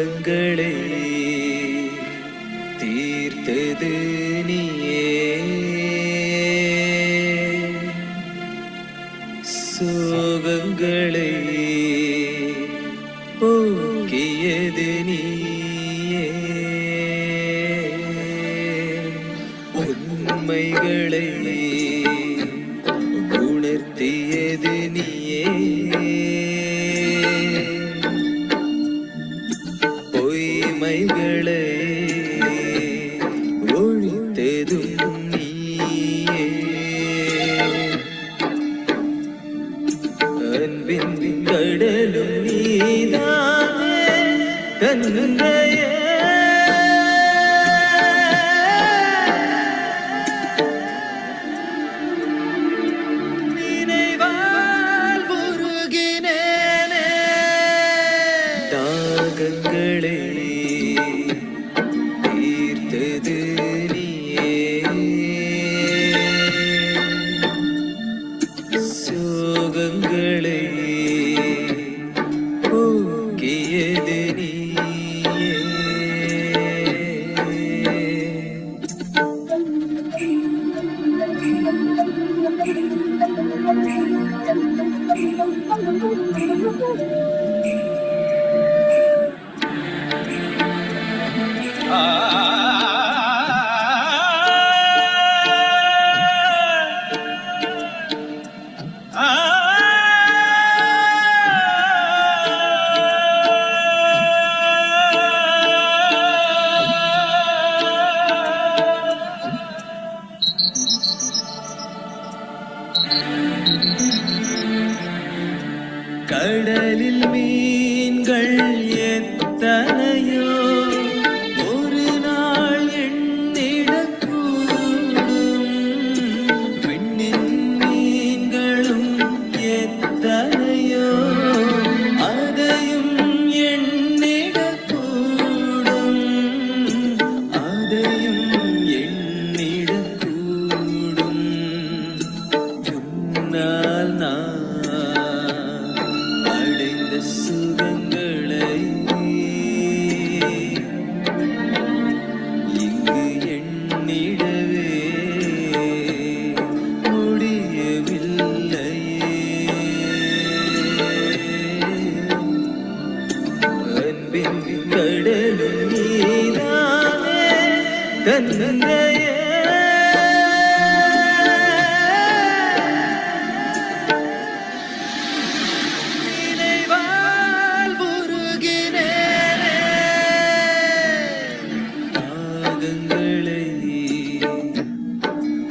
சோகங்களை தீர்த்தது நீயே, சோகங்களை போக்கியது நீயே, உண்மைகளை உணர்த்தியது நீயே, பொய்மைகளை ஒழித்ததும் நீயே, அன்பின் கடலும் நீதானே தந்தையே, நினைவால் உருகினேனே, தாகங்களை தீர்த்தது நீயே, சோகங்களை போக்கியது நீயே. கடலில் மீன்கள் எத்தனையோ ஒரு நாள் எண்ணிடக்கூடும், விண்ணின் மீன்களும் எத்தனையோ அதையும் எண்ணிடக்கூடும், அதையும் எண்ணிடக்கூடும், உன்னால் நான் அடைந்த சுகங்களை இங்கு எண்ணிடவே முடியவில்லையே, அன்பின் கடலும் நீதானே தந்தையே,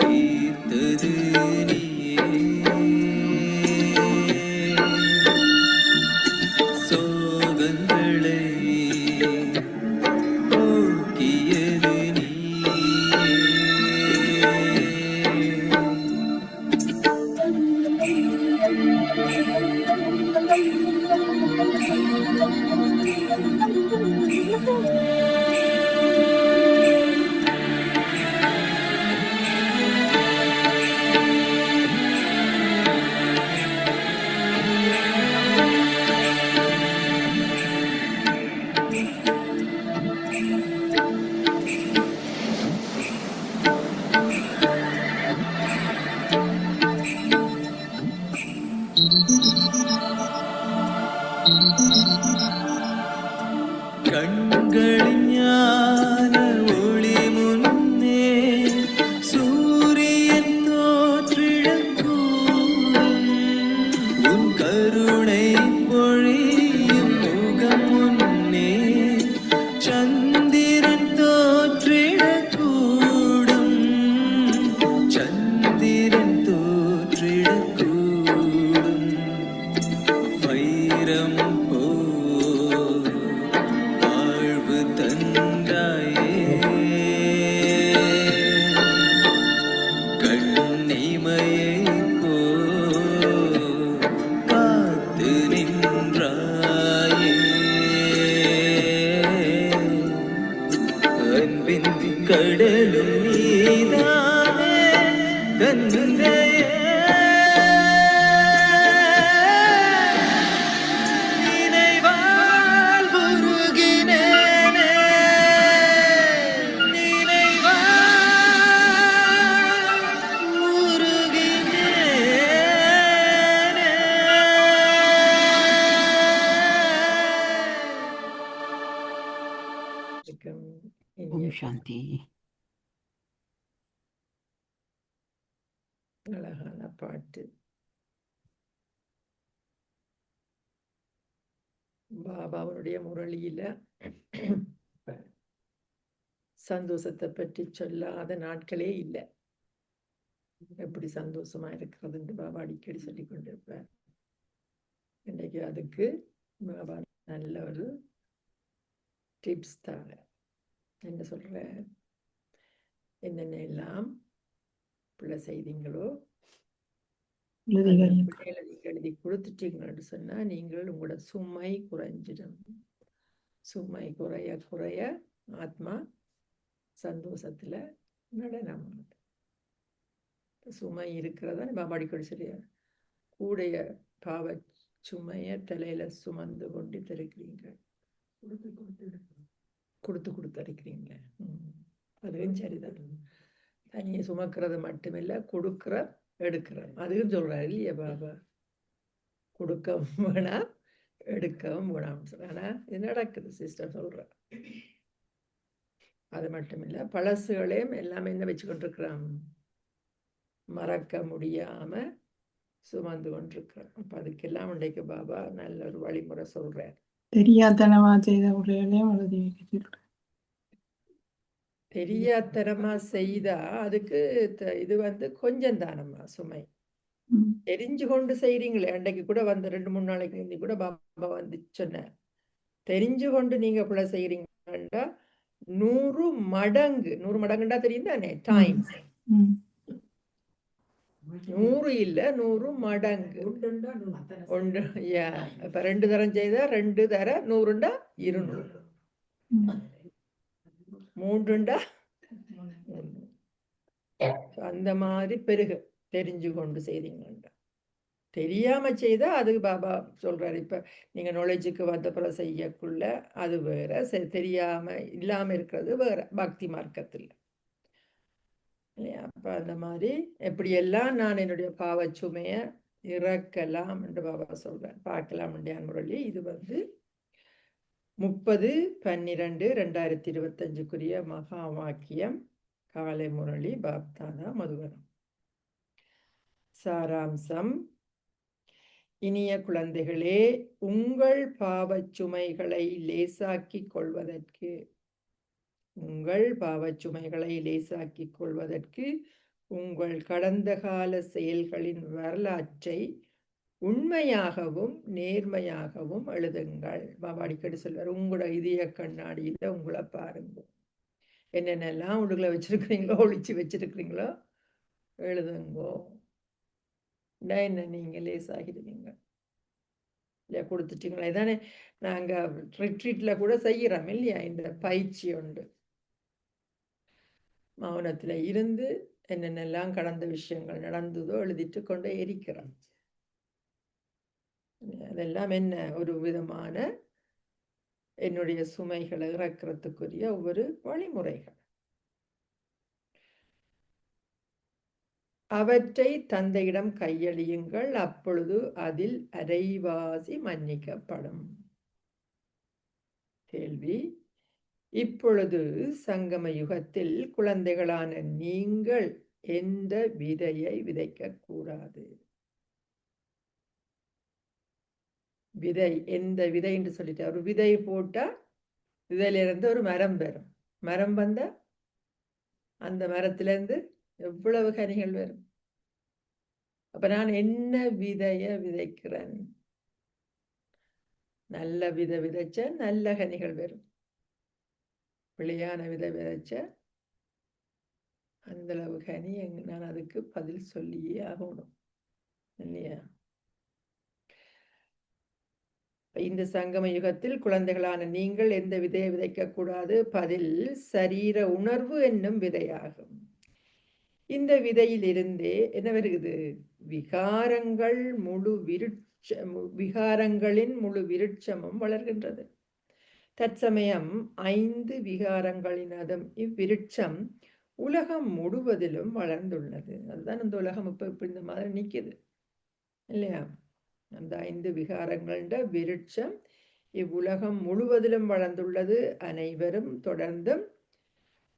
தீர்த்தது நீயே, சோகங்களை போக்கியது நீயே. அழகான பாட்டு. பாபாவுடைய முரளியில சந்தோஷத்தை பற்றி சொல்லாத நாட்களே இல்லை. எப்படி சந்தோஷமா இருக்கிறதுன்னு பாபா அடிக்கடி சொல்லி கொண்டிருப்பார். இன்னைக்கு அதுக்கு பாபா நல்ல ஒரு டிப்ஸ் தாங்க. என்ன சொல்ற, என்னென்ன எல்லாம் பிள்ளை செய்தீங்களோ பிள்ளைகளை நீங்க எழுதி கொடுத்துட்டீங்கன்னு சொன்னா நீங்கள் உங்களோட சுமை குறைஞ்சிடும். சுமை குறைய குறைய ஆத்மா சந்தோஷத்துல நடனமாகுது. சுமை இருக்கிறதா பாபா அடிக்கடி சொல்லியா, கூடைய பாவ சுமைய தலையில சுமந்து கொண்டு இருக்கிறீங்க, கொடுத்து இருக்கிறீங்க. அதுவும் சரிதான். தனியை சுமக்கிறது மட்டுமில்ல, கொடுக்கிற எடுக்கிற அதுவும் சொல்றாரு இல்லையா பாபா. கொடுக்கவும் வேணாம், எடுக்கவும் வேணாம்னு சொல்ற. ஆனா இது நடக்குது சிஸ்டர் சொல்ற. அது மட்டும் இல்ல, பழசுகளையும் எல்லாமே என்ன வச்சு கொண்டிருக்கிறான், மறக்க முடியாம சுமந்து கொண்டிருக்கிறோம். அப்ப அதுக்கெல்லாம் இன்றைக்கு பாபா நல்ல ஒரு வழிமுறை சொல்றார். தெரியாதனமா செய்த உரைகளையும் எழுதி வைக்க. தெரியாதனமா செய்தா அதுக்கு இது கொஞ்சம் தானம்மா சுமை. தெரிஞ்சு கொண்டு செய்றீங்களே, அன்றைக்கு கூட வந்து 2-3 நாளைக்கு முந்தி கூட பாபா வந்து சொன்னார், தெரிஞ்சு கொண்டு நீங்க பிள்ளை செய்யறீங்கன்னா 100 மடங்குண்டா தெரியும் தானே, டைம்ஸ். 100 இல்ல 100 மடங்கு. ஒன்று இப்ப 2 தரம் செய்தா 2 தர 100 200, 3 அந்த மாதிரி பெருகு. தெரிஞ்சு கொண்டு செய்றீங்கன்னா. தெரியாம செய்தா அது பாபா சொல்றாரு, இப்ப நீங்க நாலேஜுக்கு வந்த பிறகு செய்யக்குள்ள அது வேற, தெரியாம இல்லாம இருக்கிறது வேற பக்தி மார்க்கத்தில் இல்லையா. அப்ப அந்த மாதிரி எப்படியெல்லாம் நான் என்னுடைய பாவச்சுமைய இறக்கலாம் என்று பாபா சொல்றேன். பார்க்கலாம் முரளி. இது 30/12/2025 மகா வாக்கியம் காலை முரளி பாப்தாதா மதுவனம். சாராம்சம்: இனிய குழந்தைகளே, உங்கள் பாவச்சுமைகளை லேசாக்கிக் கொள்வதற்கு உங்கள் கடந்த கால செயல்களின் வரலாற்றை உண்மையாகவும் நேர்மையாகவும் எழுதுங்கள். பாபா அடிக்கடி சொல்வார், உங்களோட இதய கண்ணாடியில உங்களை பாருங்க, என்னென்னலாம் உங்களுக்குள்ள வச்சிருக்கிறீங்களோ, ஒழிச்சு வச்சிருக்கிறீங்களோ எழுதுங்கோ. என்ன நீங்க லேசாகிடுவீங்க இல்லையா. கொடுத்துட்டீங்களா. இதானே நாங்க ரிட்ரீட்ல கூட செய்யறோம் இல்லையா, இந்த பயிற்சி உண்டு. மௌனத்துல இருந்து என்னென்னலாம் கடந்த விஷயங்கள் நடந்ததோ எழுதிட்டு கொண்டே இருக்கிறோம். அதெல்லாம் என்ன ஒரு விதமான என்னுடைய சுமைகளை இறக்கிறதுக்குரிய ஒவ்வொரு வழிமுறைகள். அவற்றை தந்தையிடம் கையளியுங்கள், அப்பொழுது அதில் அரைவாசி மன்னிக்கப்படும். கேள்வி: இப்பொழுது சங்கம யுகத்தில் குழந்தைகளான நீங்கள் எந்த விதையை விதைக்க கூடாது? விதை, எந்த விதை என்று சொல்லிட்டு, ஒரு விதை போட்டா விதையிலிருந்து ஒரு மரம் வரும். மரம் வந்த அந்த மரத்திலிருந்து எவ்வளவு கனிகள் வரும். அப்ப நான் என்ன விதைய விதைக்கிறேன்? நல்ல விதை விதைச்ச நல்ல கனிகள் வரும். பிழையான விதை விதைச்ச அந்த அளவு கனி நான் அதுக்கு பதில் சொல்லியே ஆகணும் இல்லையா. இந்த சங்கம யுகத்தில் குழந்தைகளான நீங்கள் எந்த விதையை விதைக்க கூடாது? பதில் சரீர உணர்வு என்னும் விதையாகும். இந்த விதையில் இருந்தே என்ன வருகிறது? விகாரங்களின் முழு விருட்சமும் வளர்கின்றது. தற்சமயம் 5 விகாரங்களினதும் இவ்விருட்சம் உலகம் முழுவதிலும் வளர்ந்துள்ளது. அதுதான் இந்த உலகம் இப்ப இந்த மாதிரி நிக்குது இல்லையா. அந்த 5 விகாரங்கள விருட்சம் இவ்வுலகம் முழுவதிலும் வளர்ந்துள்ளது. அனைவரும் தொடர்ந்தும்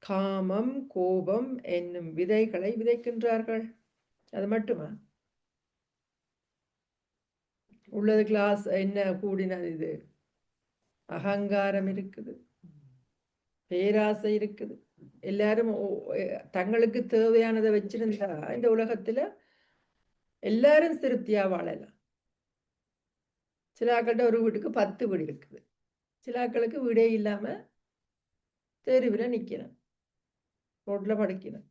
காமம், கோபம் என்னும் விதைகளை விதைக்கின்றார்கள். அது மட்டுமா? உள்ளது கிளாஸ் என்ன கூடினது? இது அகங்காரம் இருக்குது, பேராசை இருக்குது. எல்லாரும் தங்களுக்கு தேவையானதை வச்சிருந்தா இந்த உலகத்துல எல்லாரும் திருப்தியா வாழலாம். சில ஆக்கள்கிட்ட ஒரு வீட்டுக்கு 10 வீடு இருக்குது, சில ஆக்களுக்கு வீடே இல்லாம தெருவில் நிக்கணும், ரோட்ல படுக்கணும்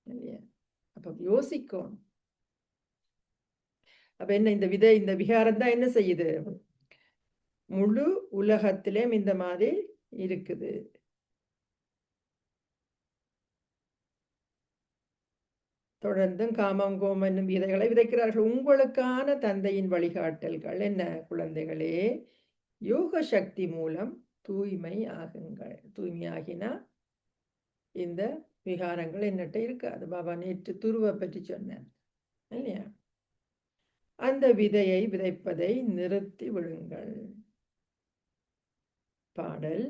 இல்லையா? அப்ப யோசிக்கணும். அப்ப என்ன இந்த இந்த விகாரம் தான் என்ன செய்யுது? முழு உலகத்திலேயும் இந்த மாதிரி இருக்குது. தொடர்ந்தும் காமம் கோமம் என்னும் விதைகளை விதைக்கிறார்கள். உங்களுக்கான தந்தையின் வழிகாட்டல்கள் என்ன? குழந்தைகளே, யோக சக்தி மூலம் தூய்மை ஆகுங்கள். தூய்மையாகினா இந்த விகாரங்கள் என்னட்ட இருக்காது. பாபா நேற்று துருவை பற்றி சொன்னார் இல்லையா? அந்த விதையை விதைப்பதை நிறுத்தி விடுங்கள். பாடல்: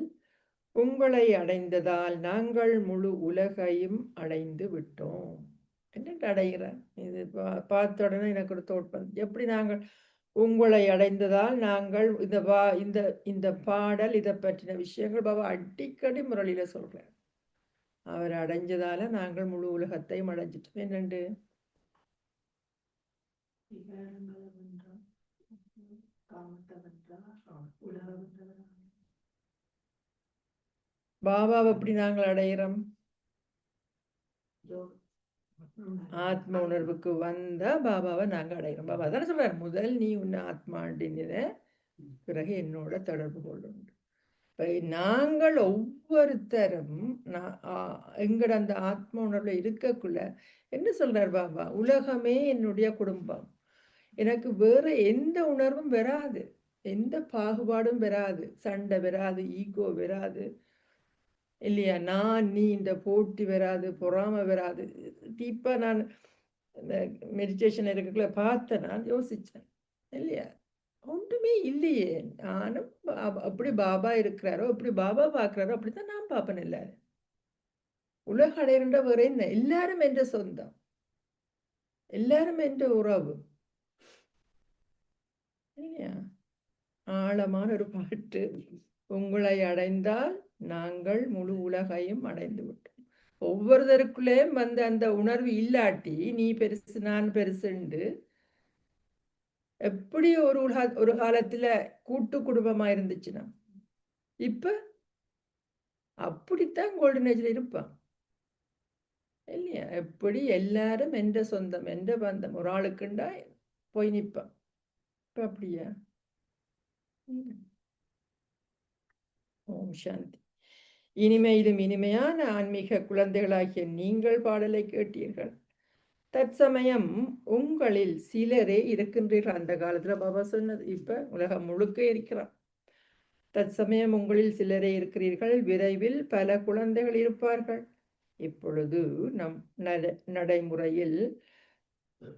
உங்களை அடைந்ததால் நாங்கள் முழு உலகையும் அடைந்து விட்டோம். என்னட்டு அடைகிறேன்? இது பார்த்த உடனே எனக்கு ஒரு தோட்டம். எப்படி நாங்கள் உங்களை அடைந்ததால் நாங்கள் இந்த பாடல் இதை பற்றின விஷயங்கள் பாபா அடிக்கடி முரளியில சொல்றேன். அவர் அடைஞ்சதால நாங்கள் முழு உலகத்தையும் அடைஞ்சிட்டோம். என்னண்டு பாபாவை எப்படி நாங்கள் அடைகிறோம்? ஆத்ம உணர்வுக்கு வந்தா பாபாவை நாங்கள் அடைகிறோம். பாபா தானே சொல்றாரு, முதல் நீ உன்னை ஆத்மாண்டின, பிறகு என்னோட தொடர்பு கொள்ளும். நாங்கள் ஒவ்வொருத்தரும் எங்கட அந்த ஆத்ம உணர்வுல இருக்கக்குள்ள என்ன சொல்றார் பாபா? உலகமே என்னுடைய குடும்பம், எனக்கு வேற எந்த உணர்வும் வராது, எந்த பாகுபாடும் வராது, சண்டை வராது, ஈகோ வராது இல்லையா? நான் நீ இந்த போட்டி வராது, பொறாமை வராது. டீப்பா நான் இந்த மெடிடேஷன் இருக்கக்குள்ள பார்த்தேன், நான் யோசிச்சேன் இல்லையா? ஒன்றுமே இல்லையே. நானும் அப்படி பாபா இருக்கிறாரோ, அப்படி பாபா பார்க்கிறாரோ அப்படித்தான் நான் பார்ப்பேன். எல்லாரும் உலக அடையிற வேற என்ன? எல்லாரும் என்ற சொந்தம், எல்லாரும் என்ற உறவு இல்லையா? ஆழமான ஒரு பாட்டு. உங்களை அடைந்தால் நாங்கள் முழு உலகையும் அடைந்து விட்டோம். ஒவ்வொருத்தருக்குள்ளேயும் வந்து அந்த உணர்வு இல்லாட்டி நீ பெருசு நான் பெருசுண்டு எப்படி ஒரு காலத்துல கூட்டு குடும்பமா இருந்துச்சுன்னா, இப்ப அப்படித்தான் கோல்டன் ஏஜ்ல இருப்பான் இல்லையா? எப்படி எல்லாரும் எந்த சொந்தம் எந்த பந்தம் ஒரு ஆளுக்குண்டா போய் நிற்பான். இப்ப அப்படியா? ஓம் சாந்தி. இனிமையிலும் இனிமையான ஆன்மீக குழந்தைகளாகிய நீங்கள் பாடலை கேட்டீர்கள். தற்சமயம் உங்களில் சிலரே இருக்கின்றீர்கள். அந்த காலத்துல பாபா சொன்னது, இப்ப உலகம் முழுக்க இருக்கிறான். தற்சமயம் உங்களில் சிலரே இருக்கிறீர்கள், விரைவில் பல குழந்தைகள் இருப்பார்கள். இப்பொழுது நம் நடைமுறையில்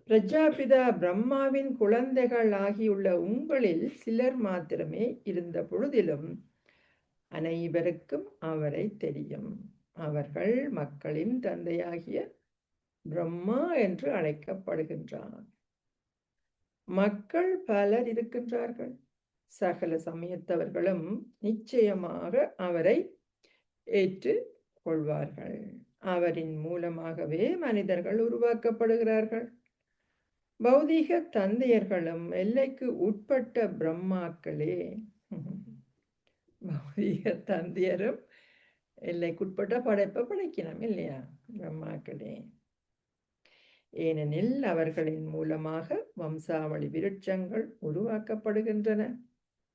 பிரஜாபிதா பிரம்மாவின் குழந்தைகள் ஆகியுள்ள உங்களில் சிலர் மாத்திரமே இருந்த பொழுதிலும் அனைவருக்கும் அவரை தெரியும். அவர்கள் மக்களின் தந்தையாகிய பிரம்மா என்று அழைக்கப்படுகின்றார். மக்கள் பலர் இருக்கின்றார்கள். சகல சமயத்தவர்களும் நிச்சயமாக அவரை ஏற்று கொள்வார்கள். அவரின் மூலமாகவே மனிதர்கள் உருவாக்கப்படுகிறார்கள். பௌதீக தந்தையர்களும் எல்லைக்கு உட்பட்ட பிரம்மாக்களே. பௌதீக தந்தையரும் எல்லைக்குட்பட்ட படைப்பை படைக்கணும் இல்லையா? பிரம்மாக்களே. ஏனெனில் அவர்களின் மூலமாக வம்சாவளி விருட்சங்கள் உருவாக்கப்படுகின்றன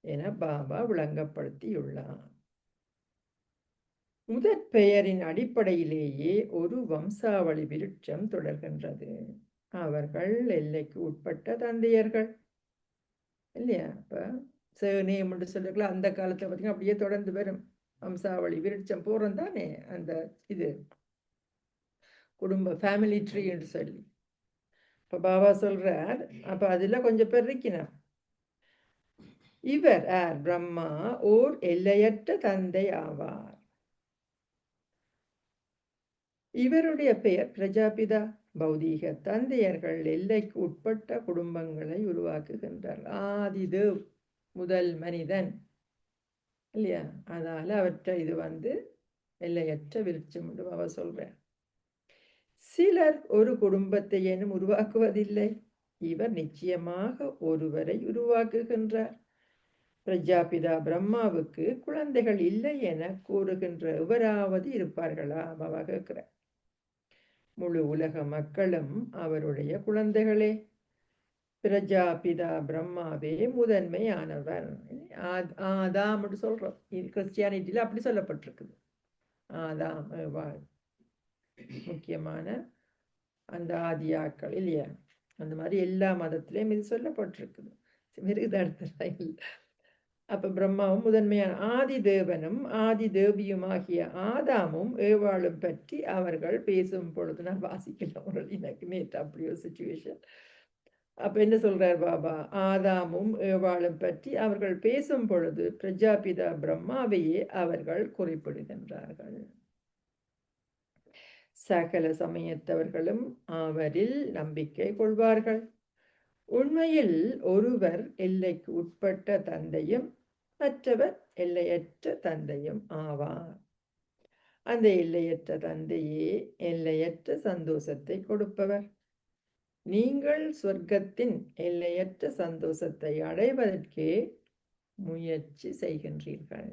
என பாபா விளங்கப்படுத்தியுள்ளார். முதற் பெயரின் அடிப்படையிலேயே ஒரு வம்சாவளி விருட்சம் தொடர்கின்றது. அவர்கள் எல்லைக்கு உட்பட்ட தந்தையர்கள் இல்லையா? இப்ப சேனேம் என்று சொல்லிருக்கலாம். அந்த காலத்துல பார்த்தீங்கன்னா அப்படியே தொடர்ந்து வரும் வம்சாவளி விருட்சம் போறோம் தானே, அந்த இது குடும்ப ஃபேமிலி ட்ரீ என்று சொல்லி. இப்ப பாபா சொல்றார், அப்ப அதுல கொஞ்சம் பேர் இருக்கணும். இவர் பிரம்மா ஓர் எல்லையற்ற தந்தை ஆவார். இவருடைய பெயர் பிரஜாபிதா. பௌதீக தந்தையர்கள் எல்லைக்கு உட்பட்ட குடும்பங்களை உருவாக்குகின்றார். ஆதிதேவ் முதல் மனிதன் இல்லையா? அதால அவற்றை இது எல்லையற்ற விருட்சம் என்று அவர் சொல்றார். சிலர் ஒரு குடும்பத்தை ஏனும் உருவாக்குவதில்லை. இவர் நிச்சயமாக ஒருவரை உருவாக்குகின்றார். பிரஜாபிதா பிரம்மாவுக்கு குழந்தைகள் இல்லை என கூறுகின்ற எவராவது இருப்பார்களா? பாபா கேட்கிறார். முழு உலக மக்களும் அவருடைய குழந்தைகளே. பிரஜாபிதா பிரம்மாவே முதன்மையானவர். ஆதாம் சொல்றோம். கிறிஸ்டியானிட்டியில அப்படி சொல்லப்பட்டிருக்குது. ஆதாம் முக்கியமான அந்த ஆதியாக்கள் இல்லையா? அந்த மாதிரி எல்லா மதத்திலையும் இது சொல்லப்பட்டிருக்குது. மிருகதர்த்தம். அப்ப பிரம்மாவும் முதன்மையான ஆதி தேவனும் ஆதி தேவியுமாகிய ஆதாமும் ஏவாளும் பற்றி அவர்கள் பேசும் பொழுது, நான் வாசிக்கலாம் எனக்கு நேற்று அப்படி ஒரு சுச்சுவேஷன். அப்ப என்ன சொல்றார் பாபா? ஆதாமும் ஏவாளும் பற்றி அவர்கள் பேசும் பொழுது பிரஜாபிதா பிரம்மாவையே அவர்கள் குறிப்பிடுகின்றார்கள். சகல சமயத்தவர்களும் அவரில் நம்பிக்கை கொள்வார்கள். உண்மையில் ஒருவர் எல்லைக்கு உட்பட்ட தந்தையும் மற்றவர் எல்லையற்ற தந்தையும் ஆவார். அந்த எல்லையற்ற தந்தையே எல்லையற்ற சந்தோஷத்தை கொடுப்பவர். நீங்கள் சொர்க்கத்தின் எல்லையற்ற சந்தோஷத்தை அடைவதற்கே முயற்சி செய்கின்றீர்கள்.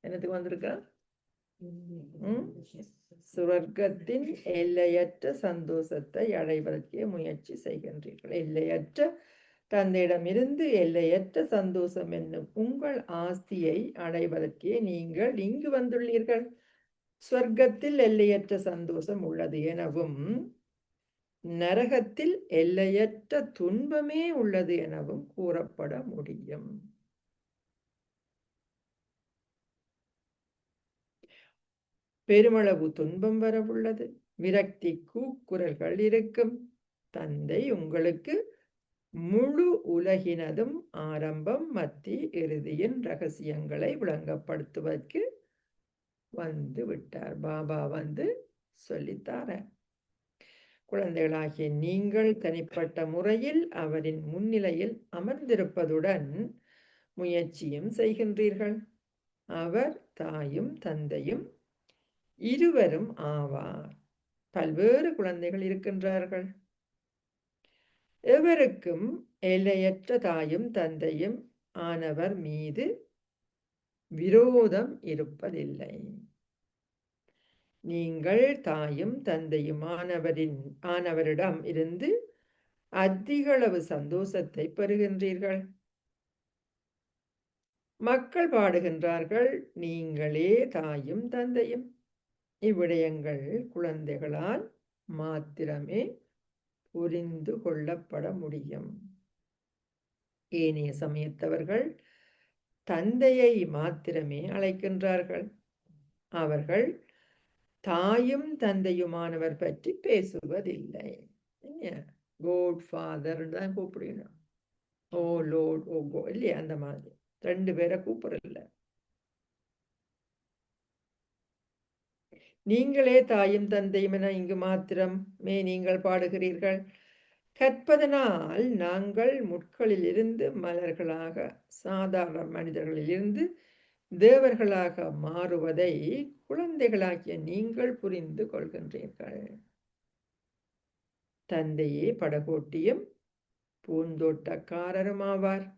என்னத்துக்கு வந்திருக்கா? சொர்க்கத்தின் எல்லையற்ற சந்தோஷத்தை அடைவதற்கே முயற்சி செய்கின்றீர்கள். எல்லையற்ற தந்தையிடமிருந்து எல்லையற்ற சந்தோஷம் என்னும் உங்கள் ஆஸ்தியை அடைவதற்கே நீங்கள் இங்கு வந்துள்ளீர்கள். சொர்க்கத்தில் எல்லையற்ற சந்தோஷம் உள்ளது எனவும் நரகத்தில் எல்லையற்ற துன்பமே உள்ளது எனவும் கூறப்பட முடியும். பெருமளவு துன்பம் வரவுள்ளது. விரக்தி கூக்குரல்கள் இருக்கும். தந்தை உங்களுக்கு முழு உலகினதும் ஆரம்பம் மத்தி இறுதியின் ரகசியங்களை விளங்கப்படுத்துவதற்கு வந்து விட்டார். பாபா சொல்லித்தார. குழந்தைகளாகிய நீங்கள் தனிப்பட்ட முறையில் அவரின் முன்னிலையில் அமர்ந்திருப்பதுடன் முயற்சியும் செய்கின்றீர்கள். அவர் தாயும் தந்தையும் இருவரும் ஆவார். பல்வேறு குழந்தைகள் இருக்கின்றார்கள். எவருக்கும் எல்லையற்ற தாயும் தந்தையும் ஆனவர் மீது விரோதம் இருப்பதில்லை. நீங்கள் தாயும் தந்தையும் ஆனவரிடம் இருந்து அதிகளவு சந்தோஷத்தை பெறுகின்றீர்கள். மக்கள் பாடுகின்றார்கள், நீங்களே தாயும் தந்தையும். இவ்விடயங்கள் குழந்தைகளால் மாத்திரமே புரிந்து கொள்ளப்பட முடியும். ஏனைய சமயத்தவர்கள் தந்தையை மாத்திரமே அழைக்கின்றார்கள். அவர்கள் தாயும் தந்தையுமானவர் பற்றி பேசுவதில்லை. கோட் ஃபாதர் தான் கூப்பிடணும். ஓ லோட், ஓ கோ இல்லையா? அந்த மாதிரி ரெண்டு பேரை கூப்பிடல. நீங்களே தாயும் தந்தையும் என இங்கு மாத்திரமே நீங்கள் பாடுகிறீர்கள். கற்பதனால் நாங்கள் முட்களில் இருந்து மலர்களாக, சாதாரண மனிதர்களில் இருந்து தேவர்களாக மாறுவதை குழந்தைகளாகிய நீங்கள் புரிந்து கொள்கின்றீர்கள். தந்தையே படகோட்டியும் பூந்தோட்டக்காரரும் ஆவார்.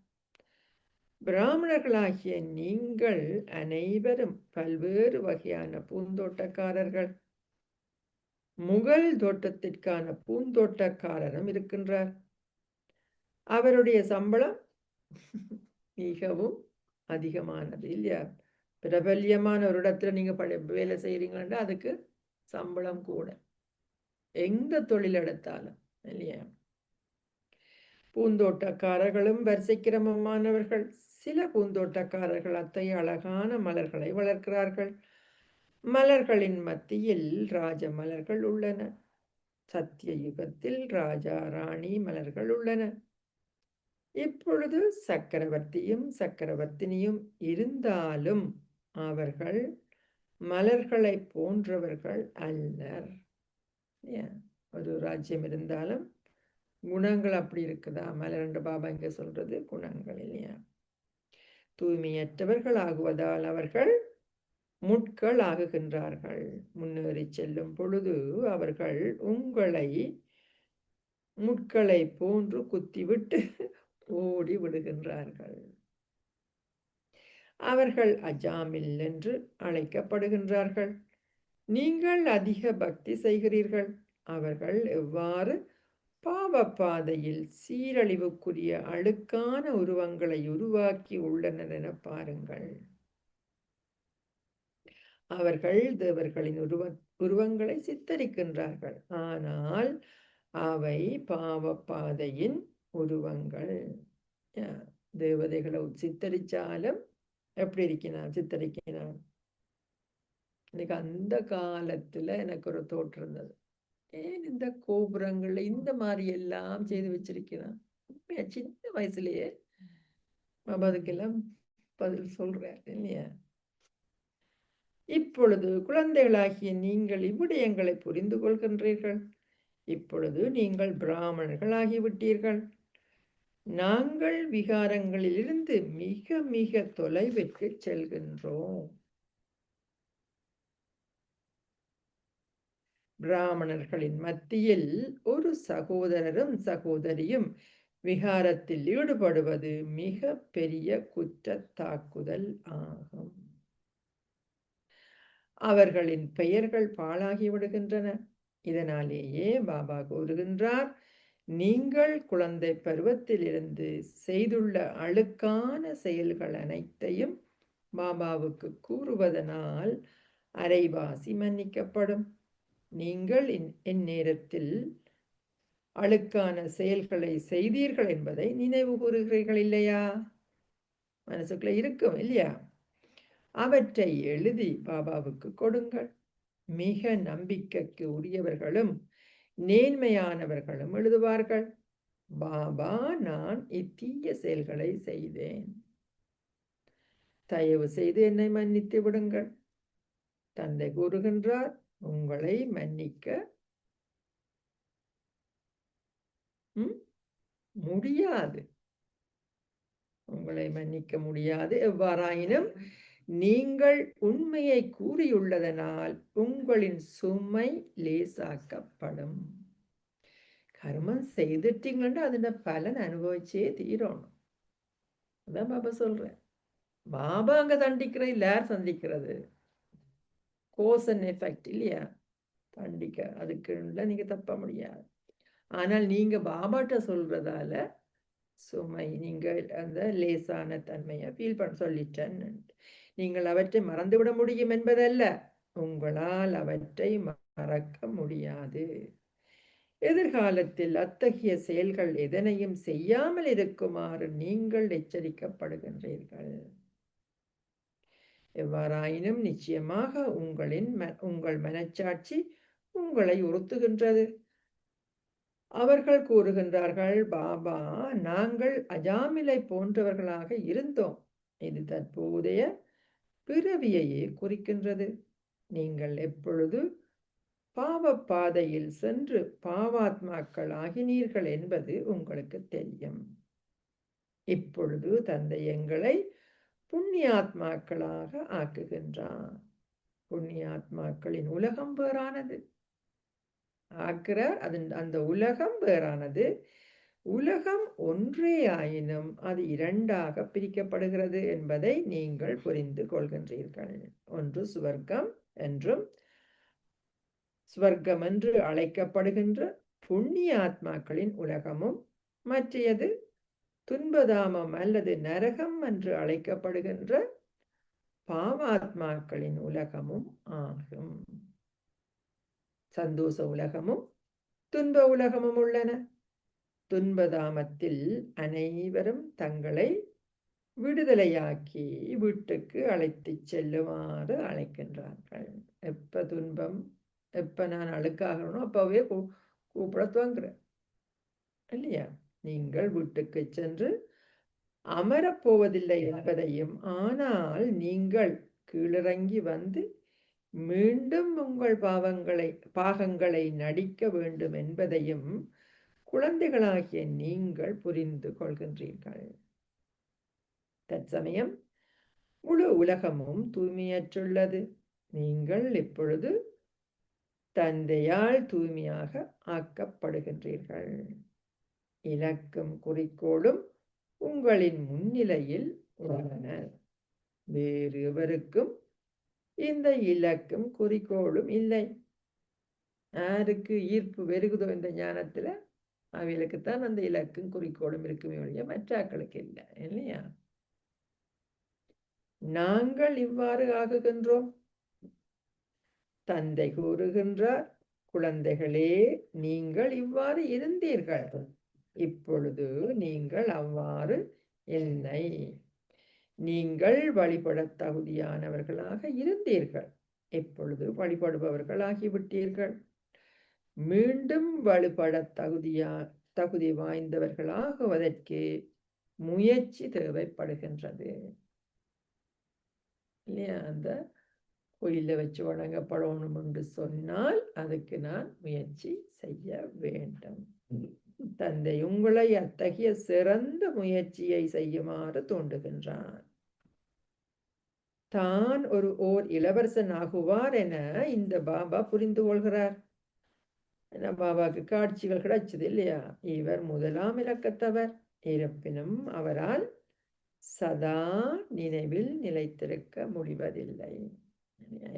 பிராமணர்களாகிய நீங்கள் அனைவரும் பல்வேறு வகையான பூந்தோட்டக்காரர்கள். முகல் தோட்டத்திற்கான பூந்தோட்டக்காரரும் இருக்கின்றார். அவருடைய சம்பளம் மிகவும் அதிகமானது இல்லையா? பிரபல்யமான ஒரு இடத்துல நீங்க வேலை செய்யறீங்கன்னா அதுக்கு சம்பளம் கூட, எந்த தொழில் எடுத்தாலும் இல்லையா? பூந்தோட்டக்காரர்களும் வரிசை கிரமமானவர்கள். சில பூந்தோட்டக்காரர்கள் அத்தகைய அழகான மலர்களை வளர்க்கிறார்கள். மலர்களின் மத்தியில் ராஜ மலர்கள் உள்ளன. சத்திய யுகத்தில் ராஜா ராணி மலர்கள் உள்ளன. இப்பொழுது சக்கரவர்த்தியும் சக்கரவர்த்தினியும் இருந்தாலும் அவர்கள் மலர்களை போன்றவர்கள் அல்லர். ஒரு ராஜ்யம் இருந்தாலும் குணங்கள் அப்படி இருக்குதா? மலர் பாபா இங்க சொல்றது குணங்கள் இல்லையா? தூய்மையற்றவர்கள் ஆகுவதால் அவர்கள் முட்கள் ஆகுகின்றார்கள். முன்னேறி செல்லும் பொழுது அவர்கள் உங்களை முட்களை போன்று குத்திவிட்டு ஓடி விடுகின்றார்கள். அவர்கள் அஜாமில் என்று அழைக்கப்படுகின்றார்கள். நீங்கள் அதிக பக்தி செய்கிறீர்கள். அவர்கள் எவ்வாறு பாவப்பாதையில் சீரழிவுக்குரிய அழுக்கான உருவங்களை உருவாக்கி உள்ளனர் என பாருங்கள். அவர்கள் தேவர்களின் உருவங்களை சித்தரிக்கின்றார்கள், ஆனால் அவை பாவப்பாதையின் உருவங்கள். தேவதைகளை சித்தரிச்சாலும் எப்படி இருக்கிறான் சித்தரிக்கிறான். எனக்கு அந்த காலத்துல எனக்கு ஒரு தோற்றம் இருந்தது, ஏன் இந்த கோபுரங்கள்ல இந்த மாதிரி எல்லாம் செய்து வச்சிருக்கிறான். சின்ன வயசுலயே அதுக்கெல்லாம் பதில் சொல்றேன் இல்லையா? இப்பொழுது குழந்தைகளாகிய நீங்கள் இவ்விடயங்களை புரிந்து கொள்கின்றீர்கள். இப்பொழுது நீங்கள் பிராமணர்கள் ஆகிவிட்டீர்கள். நாங்கள் விகாரங்களிலிருந்து மிக மிக தொலைவிற்கு செல்கின்றோம். பிராமணர்களின் மத்தியில் ஒரு சகோதரரும் சகோதரியும் விகாரத்தில் ஈடுபடுவது மிக பெரிய குற்றத்தாக்குதல் ஆகும். அவர்களின் பெயர்கள் பாழாகி விடுகின்றன. இதனாலேயே பாபா கூறுகின்றார், நீங்கள் குழந்தை பருவத்திலிருந்து செய்துள்ள அழுக்கான செயல்கள் அனைத்தையும் பாபாவுக்கு கூறுவதனால் அரைவாசி மன்னிக்கப்படும். நீங்கள் இந்நேரத்தில் அழுக்கான செயல்களை செய்தீர்கள் என்பதை நினைவு கூறுகிறீர்கள் இல்லையா? மனசுக்குள்ள இருக்கும் இல்லையா? அவற்றை எழுதி பாபாவுக்கு கொடுங்கள். மிக நம்பிக்கைக்கு உரியவர்களும் நேர்மையானவர்களும் எழுதுவார்கள், பாபா, நான் இத்தீய செயல்களை செய்தேன், தயவு செய்து என்னை மன்னித்து விடுங்கள். தந்தை கூறுகின்றார், உங்களை மன்னிக்க முடியாது, உங்களை மன்னிக்க முடியாது. எவ்வாறாயினும் நீங்கள் உண்மையை கூறியுள்ளதனால் உங்களின் சுமை லேசாக்கப்படும். கர்மம் செய்துட்டீங்கன்னா அதோட பலன் அனுபவிச்சே தீரணும். அதான் பாபா சொல்றேன். பாபா அங்க தண்டிக்கிற இல்ல, யார் சந்திக்கிறது? கோஸ் அண்ட் எஃபெக்ட் இல்லையா? தண்டிக்க அதுக்கு நீங்க தப்ப முடியாது. ஆனால் நீங்க பாபாட்ட சொல்றதால சுமை, நீங்கள் அந்த லேசான தன்மையை ஃபீல் பண்ண சொல்லிட்டேன். நீங்கள் அவற்றை மறந்துவிட முடியும் என்பதல்ல, உங்களால் அவற்றை மறக்க முடியாது. எதிர்காலத்தில் அத்தகைய செயல்கள் எதனையும் செய்யாமல் இருக்குமாறு நீங்கள் எச்சரிக்கப்படுகின்றீர்கள். எவ்வாறாயினும் நிச்சயமாக உங்கள் மனச்சாட்சி உங்களை உறுத்துகின்றது. அவர்கள் கூறுகின்றார்கள், பாபா, நாங்கள் அஜாமிலை போன்றவர்களாக இருந்தோம். இது தற்போதைய பிறவியையே குறிக்கின்றது. நீங்கள் எப்பொழுது பாவப்பாதையில் சென்று பாவாத்மாக்கள் ஆகினீர்கள் என்பது உங்களுக்கு தெரியும். இப்பொழுது தந்தை எங்களை புண்ணியாத்மாக்களாக ஆக்குகின்றார். புண்ணியாத்மாக்களின் உலகம் வேறானது, ஆக்கிறார். அந்த உலகம் வேறானது. உலகம் ஒன்றே ஆயினும் அது இரண்டாக பிரிக்கப்படுகிறது என்பதை நீங்கள் புரிந்து கொள்கின்றீர்கள். ஒன்று சுவர்க்கம் என்றும் ஸ்வர்க்கம் என்று அழைக்கப்படுகின்ற புண்ணிய ஆத்மாக்களின் உலகமும், மற்றையது துன்பதாமம் அல்லது நரகம் என்று அழைக்கப்படுகின்ற பாவாத்மாக்களின் உலகமும் ஆகும். சந்தோஷ உலகமும் துன்ப உலகமும் உள்ளன. துன்பதாமத்தில் அனைவரும் தங்களை விடுதலையாக்கி வீட்டுக்கு அழைத்து செல்லுமாறு அழைக்கின்றார்கள். எப்ப துன்பம், எப்ப நான் அழுக்காகணும் அப்பவே கூப்பிட துவங்குறேன் இல்லையா? நீங்கள் வீட்டுக்கு சென்று அமரப்போவதில்லை என்பதையும், ஆனால் நீங்கள் கீழிறங்கி வந்து மீண்டும் உங்கள் பாகங்களை நடிக்க வேண்டும் என்பதையும் குழந்தைகளாகிய நீங்கள் புரிந்து கொள்கின்றீர்கள். தற்சமயம் முழு உலகமும் தூய்மையற்றுள்ளது. நீங்கள் இப்பொழுது தந்தையால் தூய்மையாக ஆக்கப்படுகின்றீர்கள். இலக்கும் குறிக்கோளும் உங்களின் முன்னிலையில் உள்ளன. வேறு எவருக்கும் இந்த இலக்கும் குறிக்கோளும் இல்லை. யாருக்கு ஈர்ப்பு வெறுகுதோ இந்த ஞானத்துல அவைகளுக்குத்தான் அந்த இலக்கும் குறிக்கோளும் இருக்குமே ஒழிய மற்றாக்களுக்கு இல்லை, இல்லையா? நாங்கள் இவ்வாறு ஆகுகின்றோம். தந்தை கூறுகின்றார், குழந்தைகளே, நீங்கள் இவ்வாறு இருந்தீர்கள், இப்பொழுது நீங்கள் அவ்வாறு இல்லை. நீங்கள் வழிபட தகுதியானவர்களாக இருந்தீர்கள், இப்பொழுது வழிபடுபவர்கள் ஆகிவிட்டீர்கள். மீண்டும் வழிபட தகுதி வாய்ந்தவர்களாகுவதற்கு முயற்சி தேவைப்படுகின்றது, இல்லையா? அந்த கோயிலில் வச்சு வணங்கப்படணும் என்று சொன்னால் அதுக்கு நான் முயற்சி செய்ய வேண்டும். தந்தை உங்களை அத்தகைய சிறந்த முயற்சியை செய்யுமாறு தூண்டுகின்றான். தான் ஓர் இளவரசன் ஆகுவார் என இந்த பாபா புரிந்து கொள்கிறார். ஏன்னா பாபாவுக்கு காட்சிகள் கிடைச்சது இல்லையா? இவர் முதலாம் இலக்கத்தவர், இருப்பினும் அவரால் சதா நினைவில் நிலைத்திருக்க முடிவதில்லை.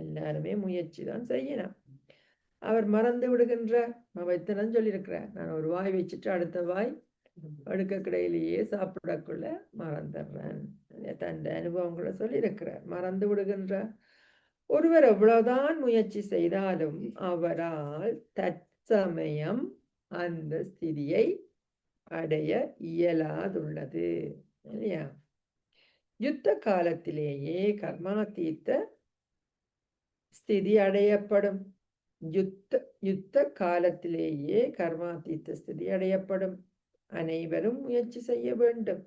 எல்லாருமே முயற்சி தான் செய்யணும். அவர் மறந்து விடுகின்றார். வைத்தனன் சொல்லியிருக்கிறார், நான் ஒரு வாய் வச்சுட்டு அடுத்த வாய் அடுக்க கிடையிலேயே சாப்பிடக்குள்ள மறந்துடுறேன். தன் அனுபவங்களை சொல்லியிருக்கிறார், மறந்து விடுகின்றார். ஒருவர் எவ்வளவுதான் முயற்சி செய்தாலும் அவரால் தற்சமயம் அந்த ஸ்திதியை அடைய இயலாதுள்ளது, இல்லையா? யுத்த காலத்திலேயே கர்மாதீத்த ஸ்திதி அடையப்படும். யுத்த காலத்திலேயே கர்மாதீத்த ஸ்திதி அடையப்படும். அனைவரும் முயற்சி செய்ய வேண்டும்.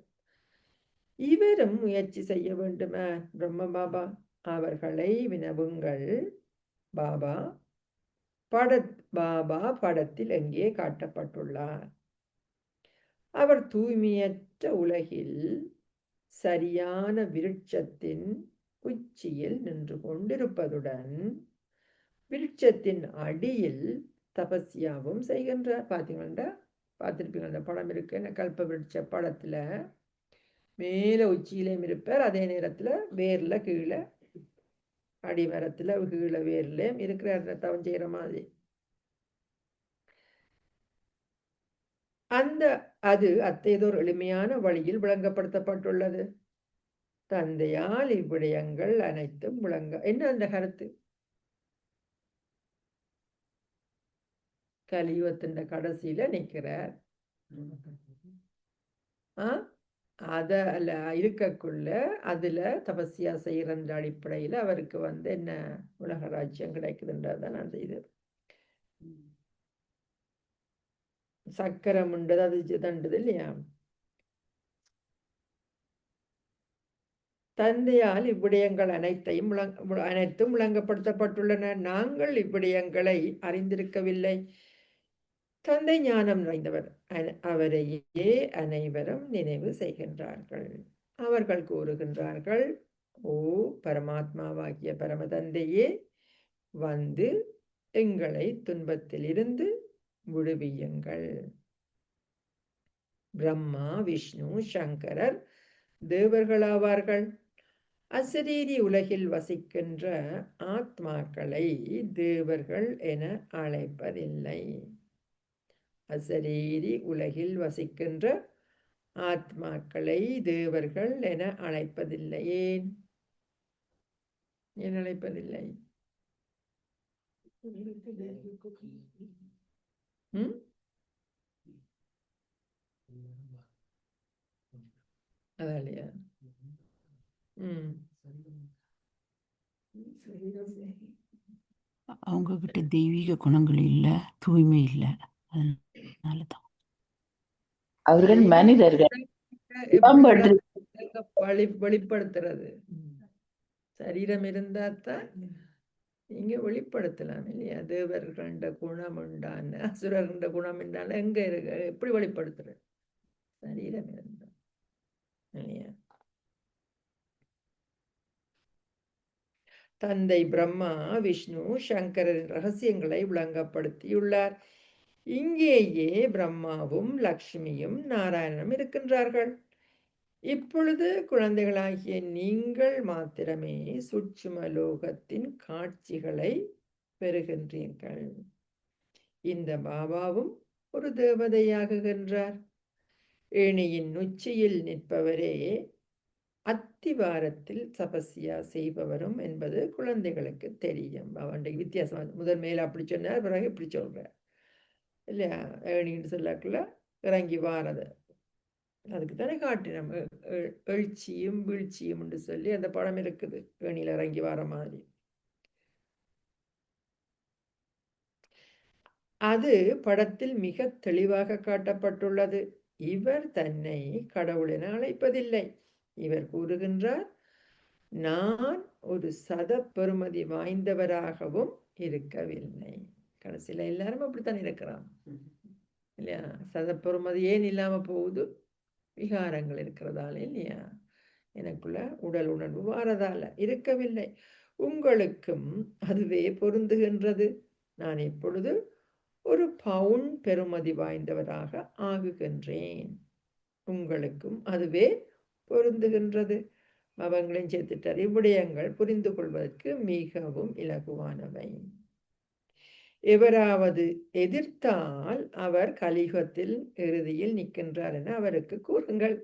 இவரும் முயற்சி செய்ய வேண்டுமா? பிரம்ம பாபா அவர்களை வினவுங்கள். பாபா படத்தில் எங்கே காட்டப்பட்டுள்ளார்? அவர் தூய்மையற்ற உலகில் சரியான விருட்சத்தின் உச்சியில் நின்று கொண்டிருப்பதுடன் விருட்சத்தின் அடியில் தபஸ்யாவும் செய்கின்றார். பார்த்திருப்பீங்க, அந்த படம் இருக்கு, கல்ப விருட்ச படத்துல மேல உச்சியிலையும் இருப்பார், அதே நேரத்துல வேர்ல கீழே அடிமரத்துல கீழே வேர்லையும் இருக்கிறார், தவம் செய்யற மாதிரி. அது அத்தேதோர் எளிமையான வழியில் விளங்கப்படுத்தப்பட்டுள்ளது. தந்தையால் இவ்விடயங்கள் அனைத்தும் என்ன அந்த கருத்து? கலியுகத்தின் கடைசியில நிற்கிறார். அத அல்ல இருக்கக்குள்ள அதுல தபஸ்யா செய்யற அடிப்படையில அவருக்கு என்ன உலக ராஜ்யம் கிடைக்குதுன்றதான் அந்த இது சக்கரம் உண்டது, அது தண்டுது இல்லையா? தந்தையால் இவ்விடயங்கள் அனைத்தும் விளங்கப்படுத்தப்பட்டுள்ளன. நாங்கள் இவ்விடயங்களை அறிந்திருக்கவில்லை. தந்தை ஞானம் நிறைந்தவர், அவரையே அனைவரும் நினைவு செய்கின்றார்கள். அவர்கள் கூறுகின்றார்கள், ஓ பரமாத்மாவாகிய பரமதந்தையே, வந்து எங்களை துன்பத்தில் இருந்து விடுவியுங்கள். பிரம்மா, விஷ்ணு, சங்கரர் தேவர்களாவார்கள். அசரீரி உலகில் வசிக்கின்ற ஆத்மாக்களை தேவர்கள் என அழைப்பதில்லை. அசரீரி உலகில் வசிக்கின்ற ஆத்மாக்களை தேவர்கள் என அழைப்பதில்லை. ஏன் அழைப்பதில்லை? அதாலையா? அவங்க கிட்ட தெய்வீக குணங்கள் இல்ல, தூய்மை இல்ல, அதனாலதான் அவர்கள் மனிதர்கள் வெளிப்படுத்துறது. சரீரம் இருந்தாத்தான் நீங்க வெளிப்படுத்தலாம் இல்லையா? தேவர்கள்ட குணம் உண்டான அசுரர்கிற குணம் உண்டான எங்க இருக்கு? எப்படி வெளிப்படுத்துறது? சரீரம் இருந்தா இல்லையா? தந்தை பிரம்மா விஷ்ணு சங்கரரின் ரகசியங்களை விளங்கப்படுத்தியுள்ளார். இங்கேயே பிரம்மாவும் லக்ஷ்மியும் நாராயணனும் இருக்கின்றார்கள். இப்பொழுது குழந்தைகளாகிய நீங்கள் மாத்திரமே சூட்சும லோகத்தின் காட்சிகளை பெறுகின்றீர்கள். இந்த பாபாவும் ஒரு தேவதையாகுகின்றார். ஏணியின் உச்சியில் நிற்பவரே அத்திவாரத்தில் தபஸ்யா செய்பவரும் என்பது குழந்தைகளுக்கு தெரியும். அவனுடைய வித்தியாசம் முதல் மேல அப்படி சொன்னார், பிறகு இப்படி சொல்றார் இல்லையா? ஏணின்னு சொல்லக்குள்ள இறங்கி வாரது அதுக்கு தானே காட்டினோம். எழுச்சியும் வீழ்ச்சியும் என்று சொல்லி அந்த படம் இருக்குது, ஏணியில் இறங்கி வார மாதிரி. அது படத்தில் மிக தெளிவாக காட்டப்பட்டுள்ளது. இவர் தன்னை கடவுள் என அழைப்பதில்லை. இவர் கூறுகின்றார், நான் ஒரு சத பெறுமதி வாய்ந்தவராகவும் இருக்கவில்லை. கடைசியில் எல்லாரும் அப்படித்தான் இருக்கிறான் இல்லையா? சத பெறுமதி ஏன் இல்லாம போகுது? விகாரங்கள் இருக்கிறதால இல்லையா? எனக்குள்ள உடல் உணர்வு வாரதால இருக்கவில்லை. உங்களுக்கும் அதுவே பொருந்துகின்றது. நான் இப்பொழுது ஒரு பவுண்ட் பெறுமதி வாய்ந்தவராக ஆகுகின்றேன். உங்களுக்கும் அதுவே பொருந்துகின்றது. அவங்களையும் சேர்த்துட்டார். இவ்விடயங்கள் புரிந்து கொள்வதற்கு மிகவும் இலகுவானவை. எவராவது எதிர்த்தால் அவர் கலியுகத்தில் இறுதியில் நிற்கின்றார் என அவருக்கு கூறுங்கள்.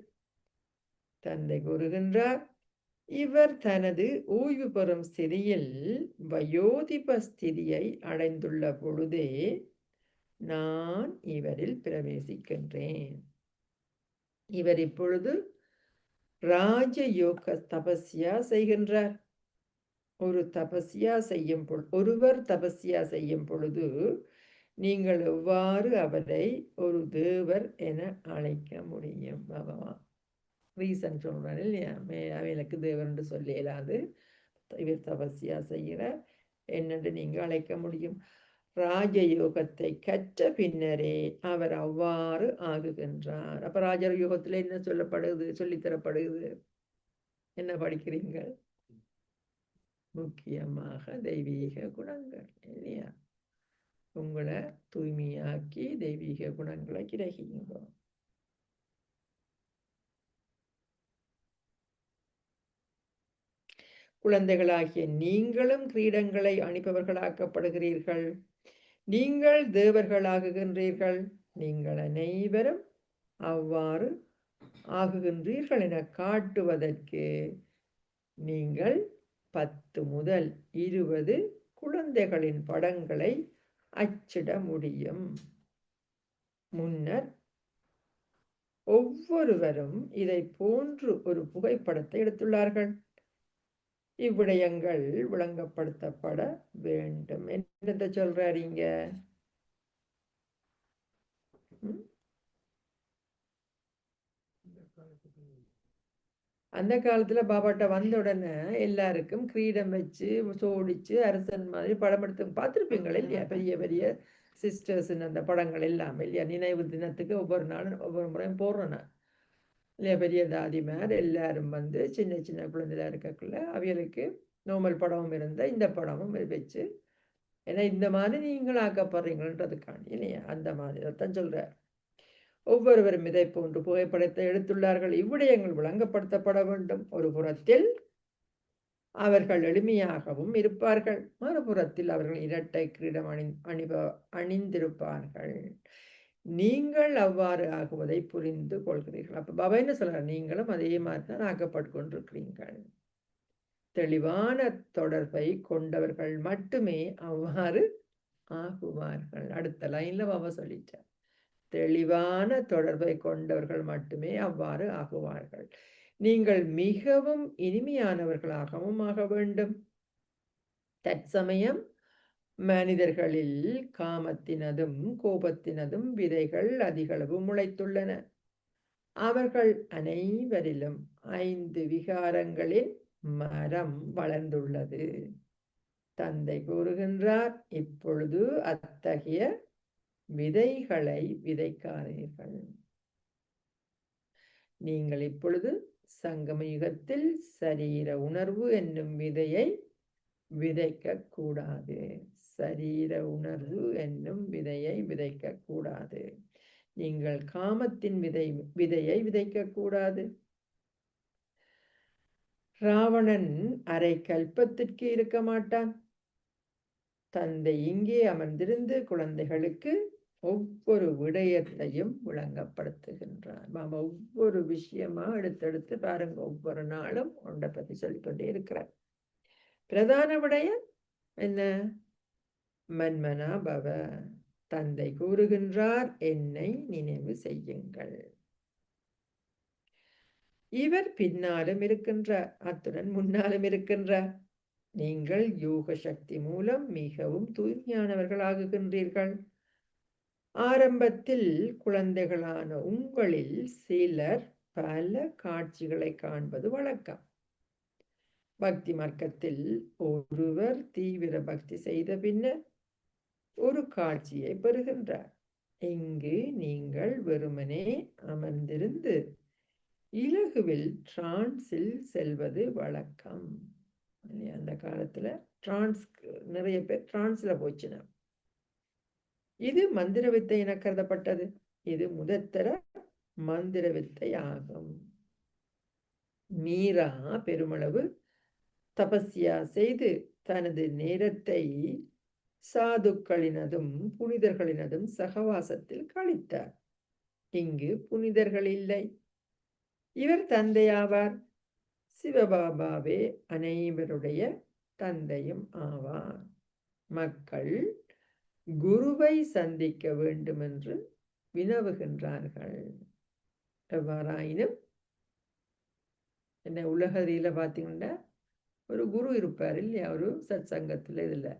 தந்தை கூறுகின்றார், இவர் தனது ஓய்வு பெறும் ஸ்திதியில் வயோதிப ஸ்திதியை அடைந்துள்ள பொழுதே நான் இவரில் பிரவேசிக்கின்றேன். இவர் இப்பொழுது ராஜயோக தபஸ்யா செய்கின்றார். ஒருவர் தபஸ்யா செய்யும் பொழுது நீங்கள் எவ்வாறு அவரை ஒரு தேவர் என அழைக்க முடியும்? ரீசன் சொல்றாரு இல்லையா? அவனுக்கு தேவர் என்று சொல்ல இயலாது. இவர் தபஸ்யா செய்கிற என்னென்று நீங்க அழைக்க முடியும். ராஜயோகத்தை கற்ற பின்னரே அவர் அவ்வாறு ஆகுகின்றார். அப்ப ராஜயோகத்துல என்ன சொல்லப்படுது, சொல்லித்தரப்படுது? என்ன படிக்கிறீங்க? முக்கியமாக தெய்வீக குணங்கள் இல்லையா? உங்களை தூய்மையாக்கி தெய்வீக குணங்களை கிரகிங்க. குழந்தைகளாகிய நீங்களும் கிரீடங்களை அணிப்பவர்களாக்கப்படுகிறீர்கள். நீங்கள் தேவர்களாகுகின்றீர்கள். நீங்கள் அனைவரும் அவ்வாறு ஆகுகின்றீர்கள் என காட்டுவதற்கு நீங்கள் 10 முதல் 20 குழந்தைகளின் படங்களை அச்சிட முடியும். முன்னர் ஒவ்வொருவரும் இதை போன்று ஒரு புகைப்படத்தை எடுத்துள்ளார்கள். இவ்விடயங்கள் விளங்கப்படுத்தப்பட வேண்டும். என்னத்தை சொல்றாருங்க? அந்த காலத்துல பாபாட்ட வந்த உடனே எல்லாருக்கும் கிரீடம் வச்சு சோடிச்சு அரசன் மாதிரி படம் எடுத்து பார்த்துருப்பீங்களா இல்லையா? பெரிய பெரிய சிஸ்டர்ஸ் அந்த படங்கள் எல்லாம் இல்லையா? நினைவு தினத்துக்கு ஒவ்வொரு நாளும் ஒவ்வொரு முறையும் போடுறேன் இல்லையா? பெரிய தாதிமார் எல்லாரும் வந்து சின்ன சின்ன குழந்தையா இருக்கக்குள்ள அவைகளுக்கு நார்மல் படமும் இருந்தால் இந்த படமும் வச்சு, ஏன்னா இந்த மாதிரி நீங்கள் ஆக்கப்படுறீங்கன்றதுக்காண்டி இல்லையா? அந்த மாதிரி தான் சொல்றார். ஒவ்வொருவரும் இதை போன்று புகைப்படத்தை எடுத்துள்ளார்கள். இவ்விடயங்கள் விளங்கப்படுத்தப்பட வேண்டும். ஒரு புறத்தில் அவர்கள் எளிமையாகவும் இருப்பார்கள், மறுபுறத்தில் அவர்கள் இரட்டை கிரீடம் அணிந்திருப்பார்கள். நீங்கள் அவ்வாறு ஆகுவதை புரிந்து கொள்கிறீர்கள். அப்ப பாபா என்ன சொல்றார்? நீங்களும் அதே மாதிரி தான் ஆக்கப்பட்டு கொண்டிருக்கிறீர்கள். தெளிவான தொடர்பை கொண்டவர்கள் மட்டுமே அவ்வாறு ஆகுவார்கள். அடுத்த லைன்ல பாபா சொல்லிட்டார், தெளிவான தொடர்பை கொண்டவர்கள் மட்டுமே அவ்வாறு ஆகுவார்கள். நீங்கள் மிகவும் இனிமையானவர்களாகவும் ஆக வேண்டும். தற்சமயம் மனிதர்களில் காமத்தினதும் கோபத்தினதும் விதைகள் அதிகளவு முளைத்துள்ளன. அவர்கள் அனைவரிலும் 5 விகாரங்களின் மரம் வளர்ந்துள்ளது. தந்தை கூறுகின்றார், இப்பொழுது அத்தகைய விதைகளை விதைக்காதீர்கள். நீங்கள் இப்பொழுது சங்கம யுகத்தில் சரீர உணர்வு என்னும் விதையை விதைக்க கூடாது. சரீர உணர்வு என்னும் விதையை விதைக்க கூடாது. நீங்கள் காமத்தின் விதையை விதைக்க கூடாது. ராவணன் அரை கல்பத்திற்கு இருக்க மாட்டான். தந்தை இங்கே அமர்ந்திருந்து குழந்தைகளுக்கு ஒவ்வொரு விடயத்தையும் விளங்கப்படுத்துகின்றார். ஒவ்வொரு விஷயமா எடுத்தெடுத்து பாருங்க, ஒவ்வொரு நாளும் ஒன்றை பற்றி சொல்லிக்கொண்டே இருக்கிறார். பிரதான விடயம் என்ன? மன்மனா பவ. தந்தை கூறுகின்றார், என்னை நினைவு செய்யுங்கள். இவர் பின்னாலும் இருக்கின்றார், அத்துடன் முன்னாலும் இருக்கின்றார். நீங்கள் யோக சக்தி மூலம் மிகவும் தூய்மையானவர்கள் ஆகுகின்றீர்கள். ஆரம்பத்தில் குழந்தைகளான உங்களில் சிலர் பல காட்சிகளை காண்பது வழக்கம். பக்தி மார்க்கத்தில் ஒருவர் தீவிர பக்தி செய்த பின்னர் ஒரு காட்சியை பெறுகின்றார். இங்கு நீங்கள் வெறுமனே அமர்ந்திருந்து இலகுவில் டிரான்ஸில் செல்வது வழக்கம். அந்த காலத்துல டிரான்ஸ், நிறைய பேர் டிரான்ஸ்ல போச்சுனா, இது மந்திர வித்தை என கருதப்பட்டது. இது முதற்தர மந்திர வித்தை ஆகும். மீரா பெருமளவு தபஸ்யா செய்து தனது நேரத்தை சாதுக்களினதும் புனிதர்களினதும் சகவாசத்தில் கழித்தார். இங்கு புனிதர்கள் இல்லை. இவர் தந்தையாவார். சிவபாபாவே அனைவருடைய தந்தையும் ஆவார். மக்கள் குருவை சந்திக்க வேண்டும் என்று வினவுகின்றார்கள். எவ்வாறாயினும் என்ன உலகதில பார்த்தீங்கன்னா ஒரு குரு இருப்பார் இல்லையா, ஒரு சத் சங்கத்தில். இதில்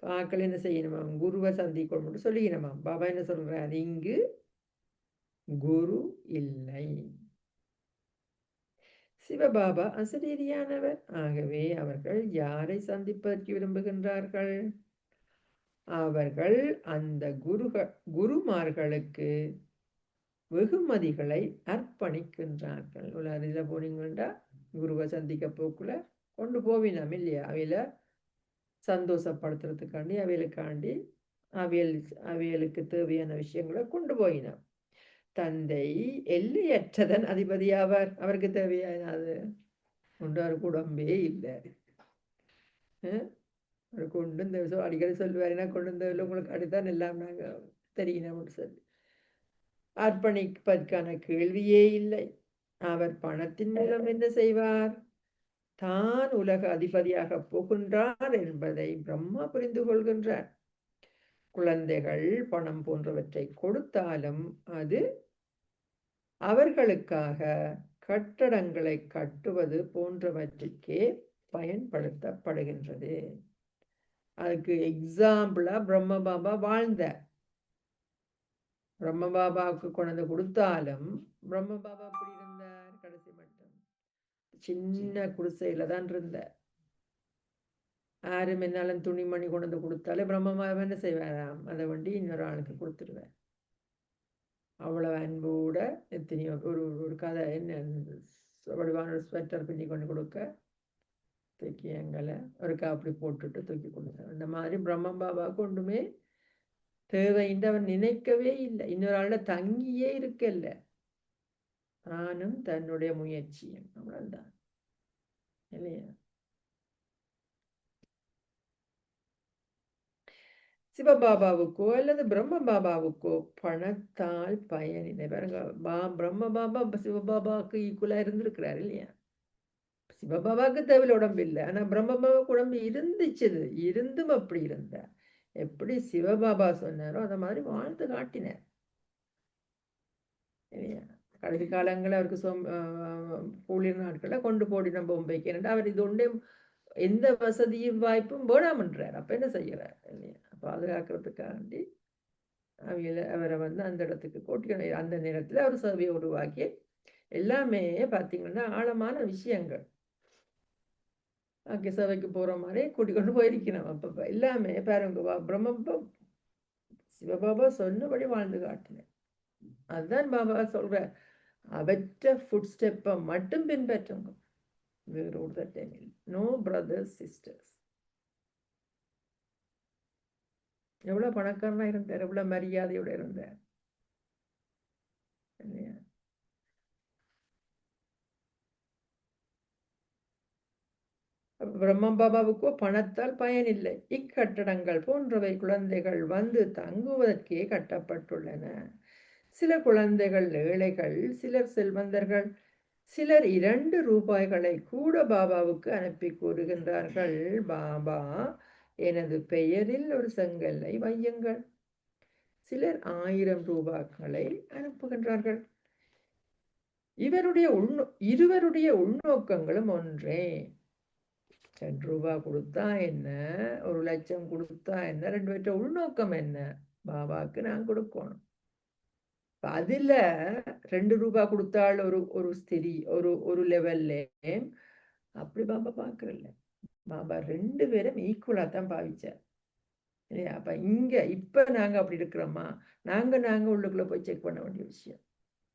ஆக்கள் என்ன செய்யணுமாம், குருவை சந்திக்கணும் சொல்லிக்கணுமாம். பாபா என்ன சொல்றார், இங்கு குரு இல்லை. சிவபாபா அசரீரியானவர். ஆகவே அவர்கள் யாரை சந்திப்பதற்கு விரும்புகின்றார்கள்? அவர்கள் அந்த குருமார்களுக்கு வெகுமதிகளை அர்ப்பணிக்கின்றார்கள். உலகத்தில் போனீங்கன்னா குருவை சந்திக்க போக்குள்ள கொண்டு போவினோம் இல்லையா, அவையில சந்தோஷப்படுத்துறதுக்காண்டி அவைகளுக்காண்டி அவைகளுக்கு தேவையான விஷயங்களை கொண்டு போயினோம். தந்தை எல்லையற்றதன் அதிபதியாவார். அவருக்கு தேவையானது ஒன்று, அவருக்கு உடம்பே இல்லை. அவர் கொண்டு இந்த அடிக்கடி சொல்லுவார், என்ன கொண்டு இந்த உங்களுக்கு அடித்தான் எல்லாம் நாங்கள் தெரியணும்னு சொல்லி. அர்ப்பணிப்பதற்கான கேள்வியே இல்லை. அவர் பணத்தின் மூலம் என்ன செய்வார்? தான் உலக அதிபதியாக போகின்றார் என்பதை பிரம்மா புரிந்து கொள்கின்றார். குழந்தைகள் பணம் போன்றவற்றை கொடுத்தாலும் அது அவர்களுக்காக கட்டடங்களை கட்டுவது போன்றவற்றிற்கே பயன்படுத்தப்படுகின்றது. அதுக்கு எக்ஸாம்பிளா பிரம்ம பாபா வாழ்ந்தார். பிரம்ம பாபாவுக்கு கொண்டு கொடுத்தாலும் பிரம்ம பாபா அப்படி இருந்தார். கடைசி மட்டும் சின்ன குடிசையில தான் இருந்தார். யாரும் என்னாலும் துணிமணி கொண்டு கொடுத்தாலே பிரம்ம பாபா என்ன செய்வாராம், அதை வண்டி இன்னொரு ஆளுக்கு கொடுத்துருவார். அவ்வளவு அன்போட எத்தனையோ ஒரு கதை, என்ன வடிவான ஒரு ஸ்வெட்டர் பின்னி கொண்டு கொடுக்க தூக்கி எங்களை ஒரு காப்படி போட்டுட்டு தூக்கி கொடுத்தார். அந்த மாதிரி பிரம்ம பாபாவுக்கு ஒன்றுமே தேவைன்னு அவன் நினைக்கவே இல்லை. இன்னொரு ஆளோட தங்கியே இருக்கல. நானும் தன்னுடைய முயற்சியும், அவ்வளவுதான் இல்லையா. சிவபாபாவுக்கோ அல்லது பிரம்ம பாபாவுக்கோ பணத்தால் பயனில்லை. பாருங்க, பிரம்ம பாபா சிவபாபாவுக்கு ஈக்குவலா இருந்திருக்கிறார் இல்லையா. சிவபாபாவுக்கு தேவையில்லை உடம்பு இல்லை, ஆனா பிரம்ம பாபாவுக்கு உடம்பு இருந்தும் அப்படி இருந்தார். எப்படி சிவபாபா சொன்னாரோ அந்த மாதிரி வாழ்ந்து காட்டினார் இல்லையா. கடைசி காலங்களில் அவருக்கு கூலிர் நாட்களை கொண்டு போடின பொம்பைக்கு. ஏன்னா அவர் இது ஒன்றே எந்த வசதியும் வாய்ப்பும் வேணாமன்றார். அப்ப என்ன செய்யறார் இல்லையா. பாதுகாக்கிறதுக்காண்டி அவரை அந்த இடத்துக்கு கூட்டிக்கணும். அந்த நேரத்தில் அவர் சேவையை உருவாக்கி எல்லாமே பார்த்தீங்கன்னா ஆழமான விஷயங்கள். அங்கே சபைக்கு போகிற மாதிரி கூட்டிக் கொண்டு போயிருக்கணும். அப்போ எல்லாமே பாருங்க, பிரம்ம சிவபாபா சொன்னபடி வாழ்ந்து காட்டினேன். அதுதான் பாபா சொல்ற, அவற்ற ஃபுட் ஸ்டெப்பை மட்டும் பின்பற்றுங்க, வேறு ஒரு தட்டையும் இல்லை. No brothers sisters. எவ்வளவு பணக்காரனா இருந்தார், எவ்வளவு மரியாதையோட இருந்தார் இல்லையா? பிரம்ம பாபாவுக்கோ பணத்தால் பயனில்லை. இக்கட்டடங்கள் போன்றவை குழந்தைகள் வந்து தங்குவதற்கே கட்டப்பட்டுள்ளன. சில குழந்தைகள் ஏழைகள், சிலர் செல்வந்தர்கள், சிலர் 2 ரூபாய்களை கூட பாபாவுக்கு அனுப்பி கூறுகின்றார்கள், பாபா எனது பெயரில் ஒரு செங்கல்லை வையுங்கள். சிலர் 1000 ரூபாய்களை அனுப்புகின்றார்கள். இருவருடைய உள்நோக்கங்களும் ஒன்றே. 2 ரூபாய் கொடுத்தா என்ன, 1 லட்சம் கொடுத்தா என்ன, 2 பேர்ட்ட உள்நோக்கம் என்ன? பாபாவுக்கு நான் கொடுக்கணும். அதுல 2 ரூபாய் கொடுத்தாள் ஒரு ஸ்திரி ஒரு லெவல்ல, அப்படி பாபா பாக்குறல. பாபா 2 பேரும் ஈக்குவலா தான் பாவிச்சார் இல்லையா? அப்ப இப்ப நாங்க அப்படி இருக்கிறோமா? நாங்க உள்ளுக்குள்ள போய் செக் பண்ண வேண்டிய விஷயம்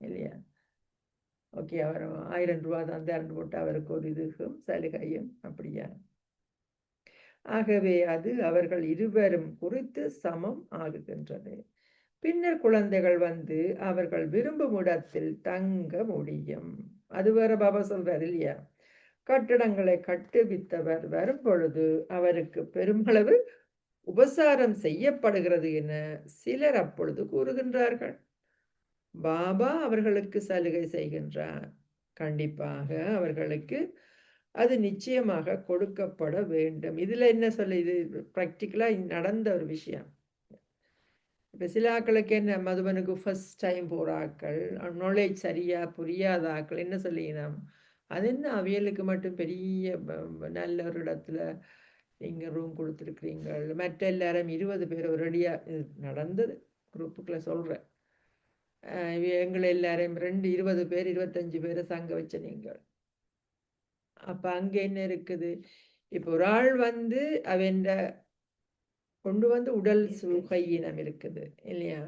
இல்லையா? ஓகே, அவர் 1000 ரூபாய் தான் திறந்து போட்டு அவருக்கு ஒரு இதுக்கும் சலுகையும் அப்படியா? ஆகவே அது அவர்கள் இருவரும் குறித்து சமம் ஆகுகின்றது. பின்னர் குழந்தைகள் வந்து அவர்கள் விரும்பும் இடத்தில் தங்க முடியும். அது வேற பாபா சொல்றாரு இல்லையா? கட்டடங்களை கட்டுவித்தவர் வரும் பொழுது அவருக்கு பெருமளவு உபசாரம் செய்யப்படுகிறது என சிலர் அப்பொழுது கூறுகின்றார்கள். பாபா அவர்களுக்கு சலுகை செய்கின்றார். கண்டிப்பாக அவர்களுக்கு அது நிச்சயமாக கொடுக்கப்பட வேண்டும். இதுல என்ன சொல்ல, இது பிராக்டிக்கலா நடந்த ஒரு விஷயம். இப்ப சில ஆக்களுக்கு என்ன, மதுபனுக்கு ஃபர்ஸ்ட் டைம் போற ஆக்கள், நாலேஜ் சரியா புரியாத ஆக்கள் என்ன சொல்லினோம், அது என்ன அவியலுக்கு மட்டும் பெரிய நல்ல ஒரு இடத்துல நீங்க ரூம் கொடுத்துருக்கிறீங்கள், மற்ற எல்லாரும் 20 பேர் ஒரடியா நடந்தது குரூப்புக்குள்ள சொல்றேன். எங்களை எல்லாரையும் 20 பேர் 25 பேரை தங்க வச்ச நீங்கள். அப்ப அங்க என்ன இருக்குது? இப்ப ஒரு ஆள் வந்து அவன் கொண்டு வந்து உடல் சுகையினம் இருக்குது இல்லையா?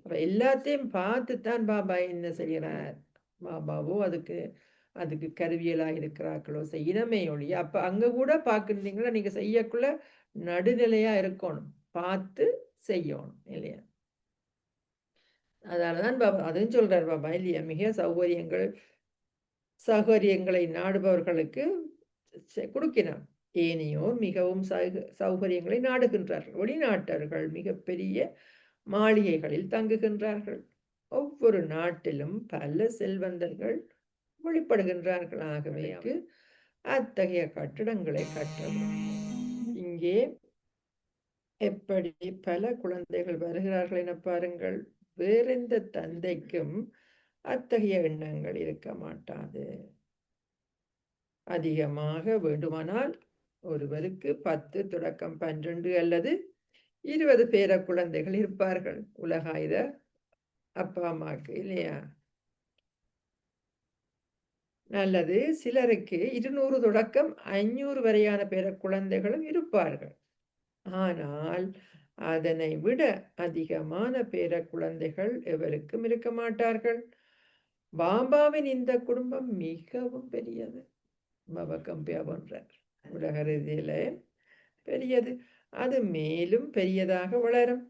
அப்ப எல்லாத்தையும் பார்த்துத்தான் பாபா என்ன செய்யறார். பாபாவோ அதுக்கு கருவியலா இருக்கிறார்களோ செய்யணுமே ஒழிய, அப்ப அங்க கூட பாக்குறீங்களா, நீங்க செய்யக்குள்ள நடுநிலையா இருக்கணும், பார்த்து செய்யணும் இல்லையா? அதனாலதான் பாபா அதுவும் சொல்றார் பாபா இல்லையா? மிக சௌகரியங்களை நாடுபவர்களுக்கு கொடுக்கிறார். ஏனையோர் மிகவும் சௌகரியங்களை நாடுகின்றார்கள். வெளிநாட்டவர்கள் மிகப்பெரிய மாளிகைகளில் தங்குகின்றார்கள். ஒவ்வொரு நாட்டிலும் பல செல்வந்தர்கள் வெளிப்படுகின்றார்கள். ஆகவே அத்தகைய கட்டிடங்களை கட்டவும். இங்கே எப்படி பல குழந்தைகள் வருகிறார்கள் என பாருங்கள். வேறெந்த தந்தைக்கும் அத்தகைய எண்ணங்கள் இருக்க மாட்டாது. அதிகமாக வேண்டுமானால் ஒருவருக்கு 10 தொடக்கம் 12 அல்லது 20 பேர குழந்தைகள் இருப்பார்கள் உலகாயுத அப்பா அம்மாக்கு இல்லையா? நல்லது, சிலருக்கு 200 தொடக்கம் 500 வரையான பேர குழந்தைகளும் இருப்பார்கள். ஆனால் அதனை விட அதிகமான பேர குழந்தைகள் எவருக்கும் இருக்க மாட்டார்கள். பாபாவின் இந்த குடும்பம் மிகவும் பெரியது. பாபா கம்பியா போன்றார், உலக ரீதியில பெரியது. அது மேலும் பெரியதாக வளரும்.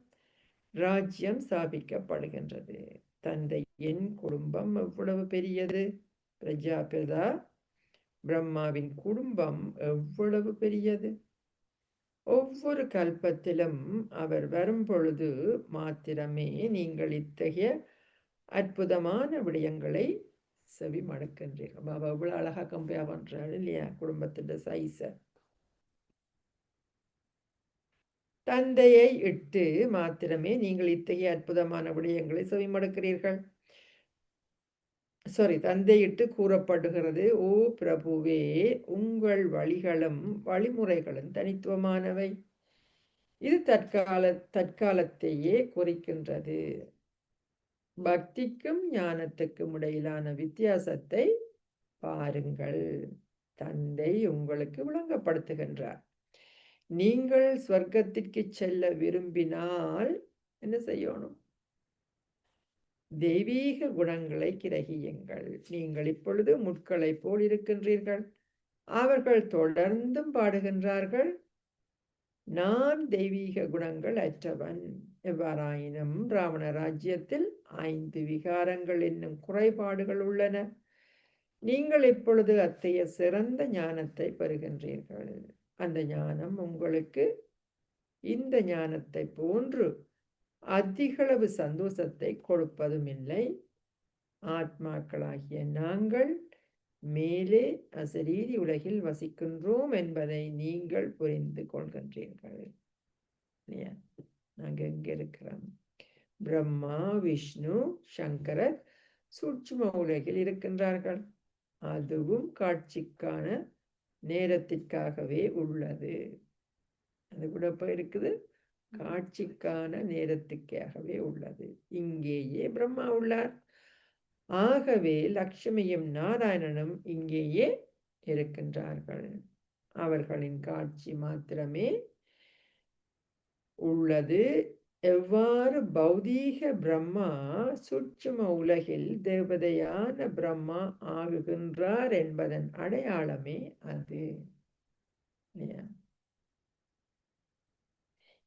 ராஜ்யம் ஸ்தாபிக்கப்படுகின்றது. தந்தையின் குடும்பம் எவ்வளவு பெரியது! பிரஜாபிதா பிரம்மாவின் குடும்பம் எவ்வளவு பெரியது! ஒவ்வொரு கல்பத்திலும் அவர் வரும் பொழுது மாத்திரமே நீங்கள் இத்தகைய அற்புதமான விடயங்களை செவி மடக்கின்றீர்கள். பாபா இவ்வளவு அழகா கம்பேர் பண்றாரு இல்லையா குடும்பத்தின் சைஸ. தந்தையை இட்டு மாத்திரமே நீங்கள் இத்தகைய அற்புதமான விடயங்களை செவி மடக்கிறீர்கள். தந்தையிட்டு கூறப்படுகிறது, ஓ பிரபுவே, உங்கள் வழிகளும் வழிமுறைகளும் தனித்துவமானவை. இது தற்காலத்தையே குறிக்கின்றது. பக்திக்கும் ஞானத்துக்கும் இடையிலான வித்தியாசத்தை பாருங்கள். தந்தை உங்களுக்கு விளங்கப்படுத்துகின்றார். நீங்கள் ஸ்வர்க்கத்திற்கு செல்ல விரும்பினால் என்ன செய்யணும்? தெய்வீக குணங்களை கிரகியுங்கள். நீங்கள் இப்பொழுது முட்களைப் போல் இருக்கின்றீர்கள். அவர்கள் தொடர்ந்தும் பாடுகின்றார்கள், நான் தெய்வீக குணங்கள் அற்றவன். எவ்வாறாயினும் ராவண ராஜ்யத்தில் 5 விகாரங்கள் என்னும் குறைபாடுகள் உள்ளன. நீங்கள் இப்பொழுது அத்தகைய சிறந்த ஞானத்தை பெறுகின்றீர்கள். அந்த ஞானம் உங்களுக்கு இந்த ஞானத்தை போன்று அதிகளவு சந்தோஷத்தை கொடுப்பதும் இல்லை. ஆத்மாக்களாகிய நாங்கள் மேலே அசரீரி உலகில் வசிக்கின்றோம் என்பதை நீங்கள் புரிந்து கொள்கின்றீர்கள். நாங்கள் எங்க இருக்கிறோம்? பிரம்மா, விஷ்ணு, சங்கரர் சூட்சும உலகில் இருக்கின்றார்கள். அதுவும் காட்சிக்கான நேரத்திற்காகவே உள்ளது. அது கூட இப்ப இருக்குது, காட்சிக்கான நேரத்துக்காகவே உள்ளது. இங்கேயே பிரம்மா உள்ளார். ஆகவே லட்சுமியும் நாராயணனும் இங்கேயே இருக்கின்றார்கள். அவர்களின் காட்சி மாத்திரமே உள்ளது. எவ்வாறு பௌதீக பிரம்மா சூட்சும உலகில் தேவதையான பிரம்மா ஆகுகின்றார் என்பதன் அடையாளமே அது.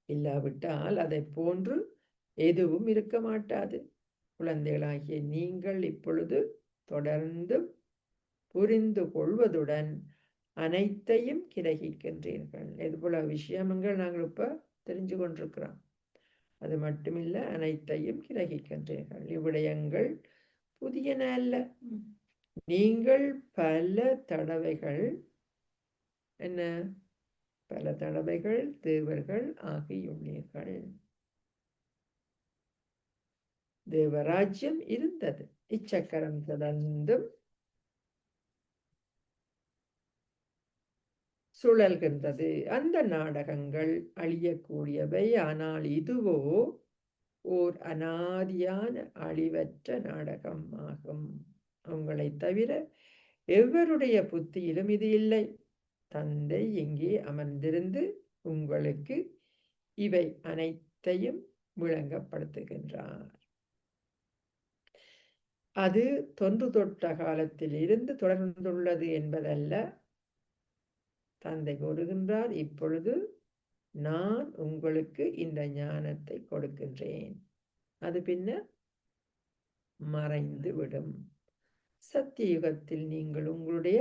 இல்லாவிட்டால் அதை போன்று எதுவும் இருக்க மாட்டாது. குழந்தைகளாகிய நீங்கள் இப்பொழுது தொடர்ந்து புரிந்து கொள்வதுடன் அனைத்தையும் கிரகிக்கின்றீர்கள். இதுபோல விஷயங்கள் நாங்கள் இப்ப தெரிஞ்சு கொண்டிருக்கிறோம். அது மட்டுமில்லை, அனைத்தையும் கிரகிக்கின்றீர்கள். இவ்விடயங்கள் புதியன அல்ல. நீங்கள் பல தடவைகள் தேவர்கள் ஆகியுள்ளீர்கள். தேவராஜ்யம் இருந்தது. இச்சக்கரம் தொடர்ந்தும் சுழல்கின்றது. அந்த நாடகங்கள் அழியக்கூடியவை. ஆனால் இதுவோ ஓர் அனாதியான அழிவற்ற நாடகம் ஆகும். உங்களை தவிர எவருடைய புத்தியிலும் இது இல்லை. தந்தை இங்கே அமர்ந்திருந்து உங்களுக்கு இவை அனைத்தையும் விளங்கப்படுத்துகின்றார். அது தொன்று தொட்ட காலத்தில் இருந்து தொடர்ந்துள்ளது என்பதல்ல. தந்தை கூறுகின்றார், இப்பொழுது நான் உங்களுக்கு இந்த ஞானத்தை கொடுக்கின்றேன். அது பின்னர் மறைந்து விடும். சத்தியுகத்தில் நீங்கள் உங்களுடைய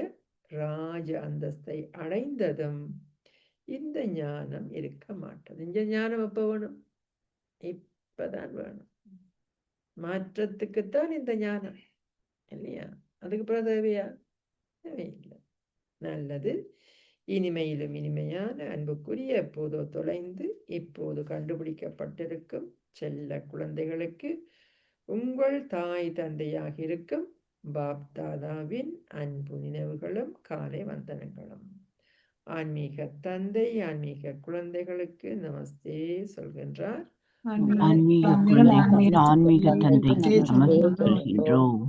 ராஜ அந்தஸ்தை அடைந்ததும் இந்த ஞானம் இருக்க மாட்டது. இந்த ஞானம் எப்ப வேணும்? இப்பதான் வேணும். மாற்றத்துக்குத்தான் இந்த ஞானம், இல்லையா? அதுக்கு பிறகு தேவையா? தேவையில்லை. நல்லது. இனிமையிலும் இனிமையான அன்புக்குரிய, எப்போதோ தொலைந்து இப்போது கண்டுபிடிக்கப்பட்டிருக்கும் செல்ல குழந்தைகளுக்கு உங்கள் தாய் தந்தையாக இருக்கும் பாப் தாதாவின் அன்பு நினைவுகளும் காலை வந்தனங்களும். ஆன்மீக தந்தை ஆன்மீக குழந்தைகளுக்கு நமஸ்தே சொல்கின்றார். ஆன்மீக குழந்தைகள் ஆன்மீக தந்தைக்கு நமஸ்தே சொல்கின்றோம்.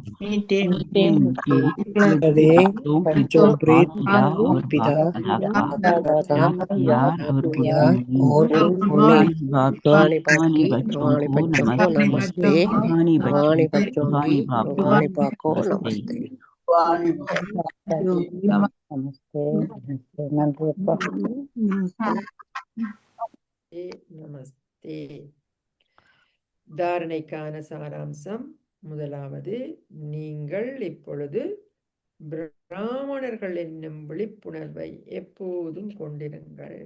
நமஸ்தே. தாரணைக்கான சாராம்சம். முதலாவது, நீங்கள் இப்பொழுது பிராமணர்கள் என்னும் விழிப்புணர்வை எப்போதும் கொண்டிருங்கள்.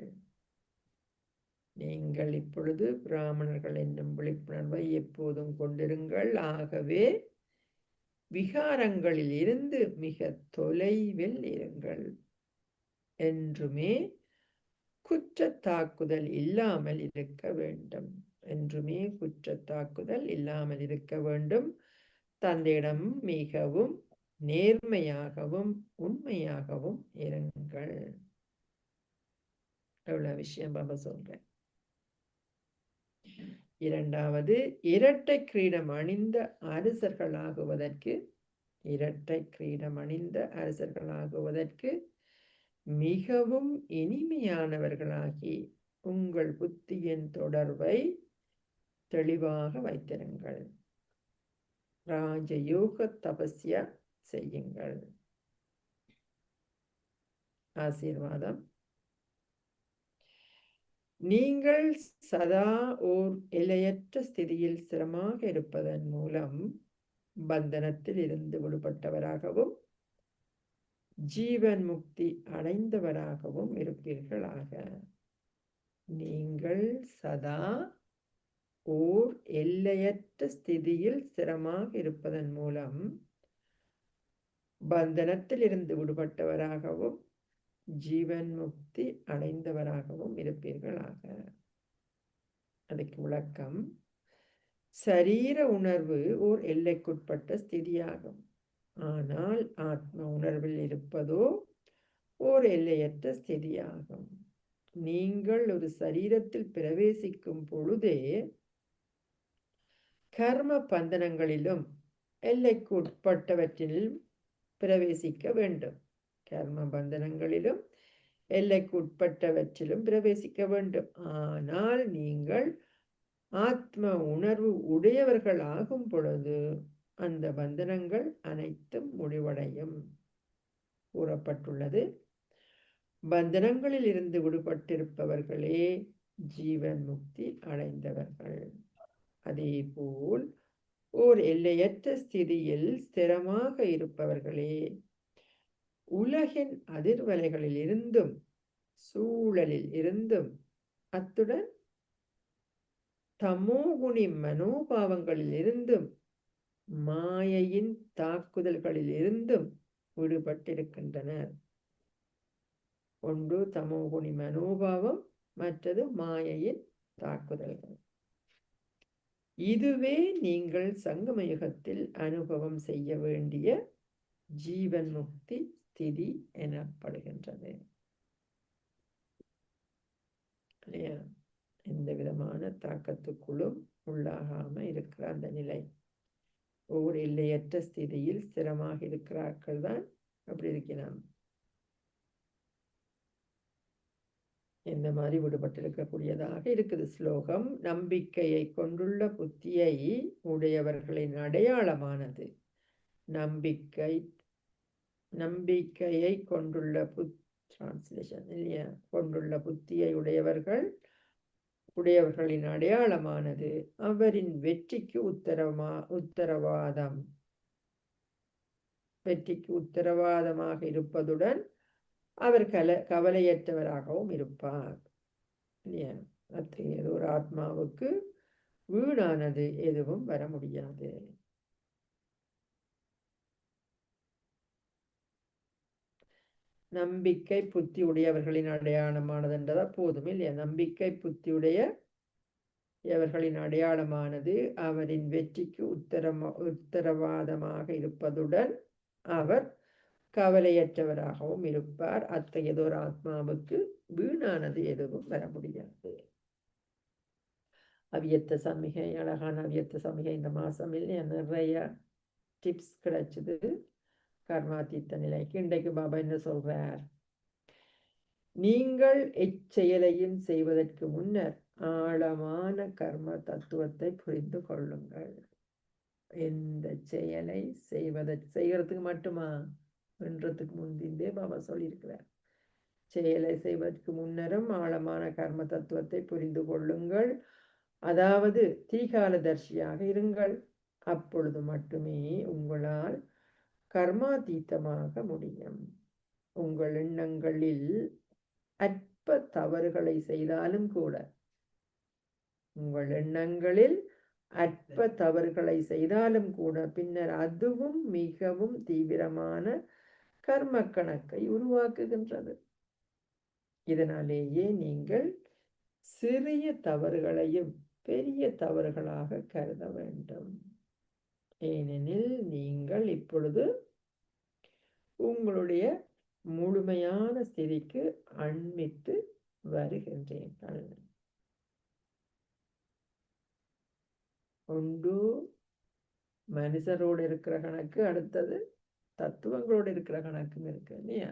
நீங்கள் இப்பொழுது பிராமணர்கள் என்னும் விழிப்புணர்வை எப்போதும் கொண்டிருங்கள். ஆகவே விகாரங்களில் இருந்து மிக தொலைவில் இருங்கள். என்றுமே குற்றத்தாக்குதல் இல்லாமல் இருக்க வேண்டும். என்றுமே குற்றத்தாக்குதல் இல்லாமல் இருக்க வேண்டும். தந்தையிடம் மிகவும் நேர்மையாகவும் உண்மையாகவும் இருங்கள். எவ்வளவு விஷயம் பாபா சொல்றேன். இரண்டாவது, இரட்டை கிரீடம் அணிந்த அரசர்களாகுவதற்கு மிகவும் இனிமையானவர்களாகி உங்கள் புத்தியின் தொடர்பை தெளிவாக வைத்திருங்கள். ராஜயோக தபஸ்யா செய்யுங்கள். ஆசீர்வாதம். நீங்கள் சதா ஓர் எல்லையற்ற ஸ்திதியில் ஸ்திரமாக இருப்பதன் மூலம் பந்தனத்தில் இருந்து விடுபட்டவராகவும் ஜீவன் முக்தி அடைந்தவராகவும் இருப்பீர்களாக. நீங்கள் சதா ஓர் எல்லையற்ற ஸ்திதியில் ஸ்திரமாக இருப்பதன் மூலம் பந்தனத்தில் இருந்து விடுபட்டவராகவும் ஜீவன் முக்தி அடைந்தவராகவும் இருப்பீர்களாக. அதுக்கு விளக்கம், சரீர உணர்வு ஓர் எல்லைக்குட்பட்ட ஸ்திதியாகும். ஆனால் ஆத்ம உணர்வில் இருப்பதோ ஓர் எல்லையற்ற ஸ்திதியாகும். நீங்கள் ஒரு சரீரத்தில் பிரவேசிக்கும் பொழுதே கர்ம பந்தனங்களிலும் எல்லைக்கு உட்பட்டவற்றிலும் பிரவேசிக்க வேண்டும். கர்ம பந்தனங்களிலும் எல்லைக்கு உட்பட்டவற்றிலும் பிரவேசிக்க வேண்டும். ஆனால் நீங்கள் ஆத்ம உணர்வு உடையவர்கள் ஆகும் பொழுது அந்த பந்தனங்கள் அனைத்தும் முடிவடையும். கூறப்பட்டுள்ளது, பந்தனங்களில் இருந்து விடுபட்டிருப்பவர்களே ஜீவன் முக்தி அடைந்தவர்கள். அதேபோல் ஓர் எல்லையற்ற ஸ்திதியில் ஸ்திரமாக இருப்பவர்களே உலகின் அதிர்வலைகளில் இருந்தும் சூழலில் இருந்தும் அத்துடன் தமோகுணி மனோபாவங்களில் இருந்தும் மாயையின் தாக்குதல்களில் இருந்தும் விடுபட்டிருக்கின்றனர். ஒன்று தமோகுணி மனோபாவம், மற்றது மாயையின் தாக்குதல்கள். இதுவே நீங்கள் சங்கமயுகத்தில் அனுபவம் செய்ய வேண்டிய ஜீவன் முக்தி ஸ்திதி எனப்படுகின்றது. எந்த விதமான தாக்கத்துக்குள்ளும் உள்ளாகாம இருக்கிற அந்த நிலை, ஓர் எல்லையற்ற ஸ்திதியில் ஸ்திரமாக இருக்கிறார்கள் தான் அப்படி இருக்கிறான். இந்த மாதிரி விடுபட்டிருக்கக்கூடியதாக இருக்குது. ஸ்லோகம், நம்பிக்கையை கொண்டுள்ள புத்தியை உடையவர்களின் அடையாளமானது. நம்பிக்கையை கொண்டுள்ள டிரான்ஸ்லேஷன் இல்லையா, கொண்டுள்ள புத்தியை உடையவர்களின் அடையாளமானது அவரின் வெற்றிக்கு உத்தரவாதமாக இருப்பதுடன் அவர் கவலையற்றவராகவும் இருப்பார் இல்லையா. அத்தகைய ஒரு ஆத்மாவுக்கு வீணானது எதுவும் வர முடியாது. நம்பிக்கை புத்தி உடையவர்களின் அடையாளமானது என்றதா போதும் இல்லையா. நம்பிக்கை புத்தி உடையவர்களின் அடையாளமானது அவரின் வெற்றிக்கு உத்தரவாதமாக இருப்பதுடன் அவர் கவலையற்றவராகவும் இருப்பார். அத்தகையதொரு ஆத்மாவுக்கு வீணானது எதுவும் வர முடியாது. அவ்வியக்த சமிகை, அழகான அவ்வியக்த சமிகை இந்த மாசம் இல்லையா, நிறைய டிப்ஸ் கிடைச்சது கர்மாதீத்த நிலைக்கு. இன்றைக்கு பாபா என்ன சொல்றார், நீங்கள் எச்செயலையும் செய்வதற்கு முன்னர் ஆழமான கர்ம தத்துவத்தை புரிந்து கொள்ளுங்கள். எந்த செயலை செய்யறதுக்கு மட்டுமா, என்றதுக்கு முந்திந்தே பாபா சொல்லியிருக்கிறார். செயலை செய்வதற்கு முன்னரும் ஆழமான கர்ம தத்துவத்தை புரிந்து கொள்ளுங்கள். அதாவது தீகாலதர்ஷியாக இருங்கள். அப்பொழுது மட்டுமே உங்களால் கர்மாதீத்தமாக முடியும். உங்கள் எண்ணங்களில் அற்ப தவறுகளை செய்தாலும் கூட, பின்னர் அதுவும் மிகவும் தீவிரமான கர்ம கணக்கை உருவாக்குகின்றது. இதனாலேயே நீங்கள் சிறிய தவறுகளையும் பெரிய தவறுகளாக கருத வேண்டும். ஏனெனில் நீங்கள் இப்பொழுது உங்களுடைய முழுமையான ஸ்திதிக்கு அண்மித்து வருகின்றீர்கள். ஒன்று மனுஷரோடு இருக்கிற கணக்கு, அடுத்தது தத்துவங்களோடு இருக்கிற கணக்கும் இருக்கு இல்லையா.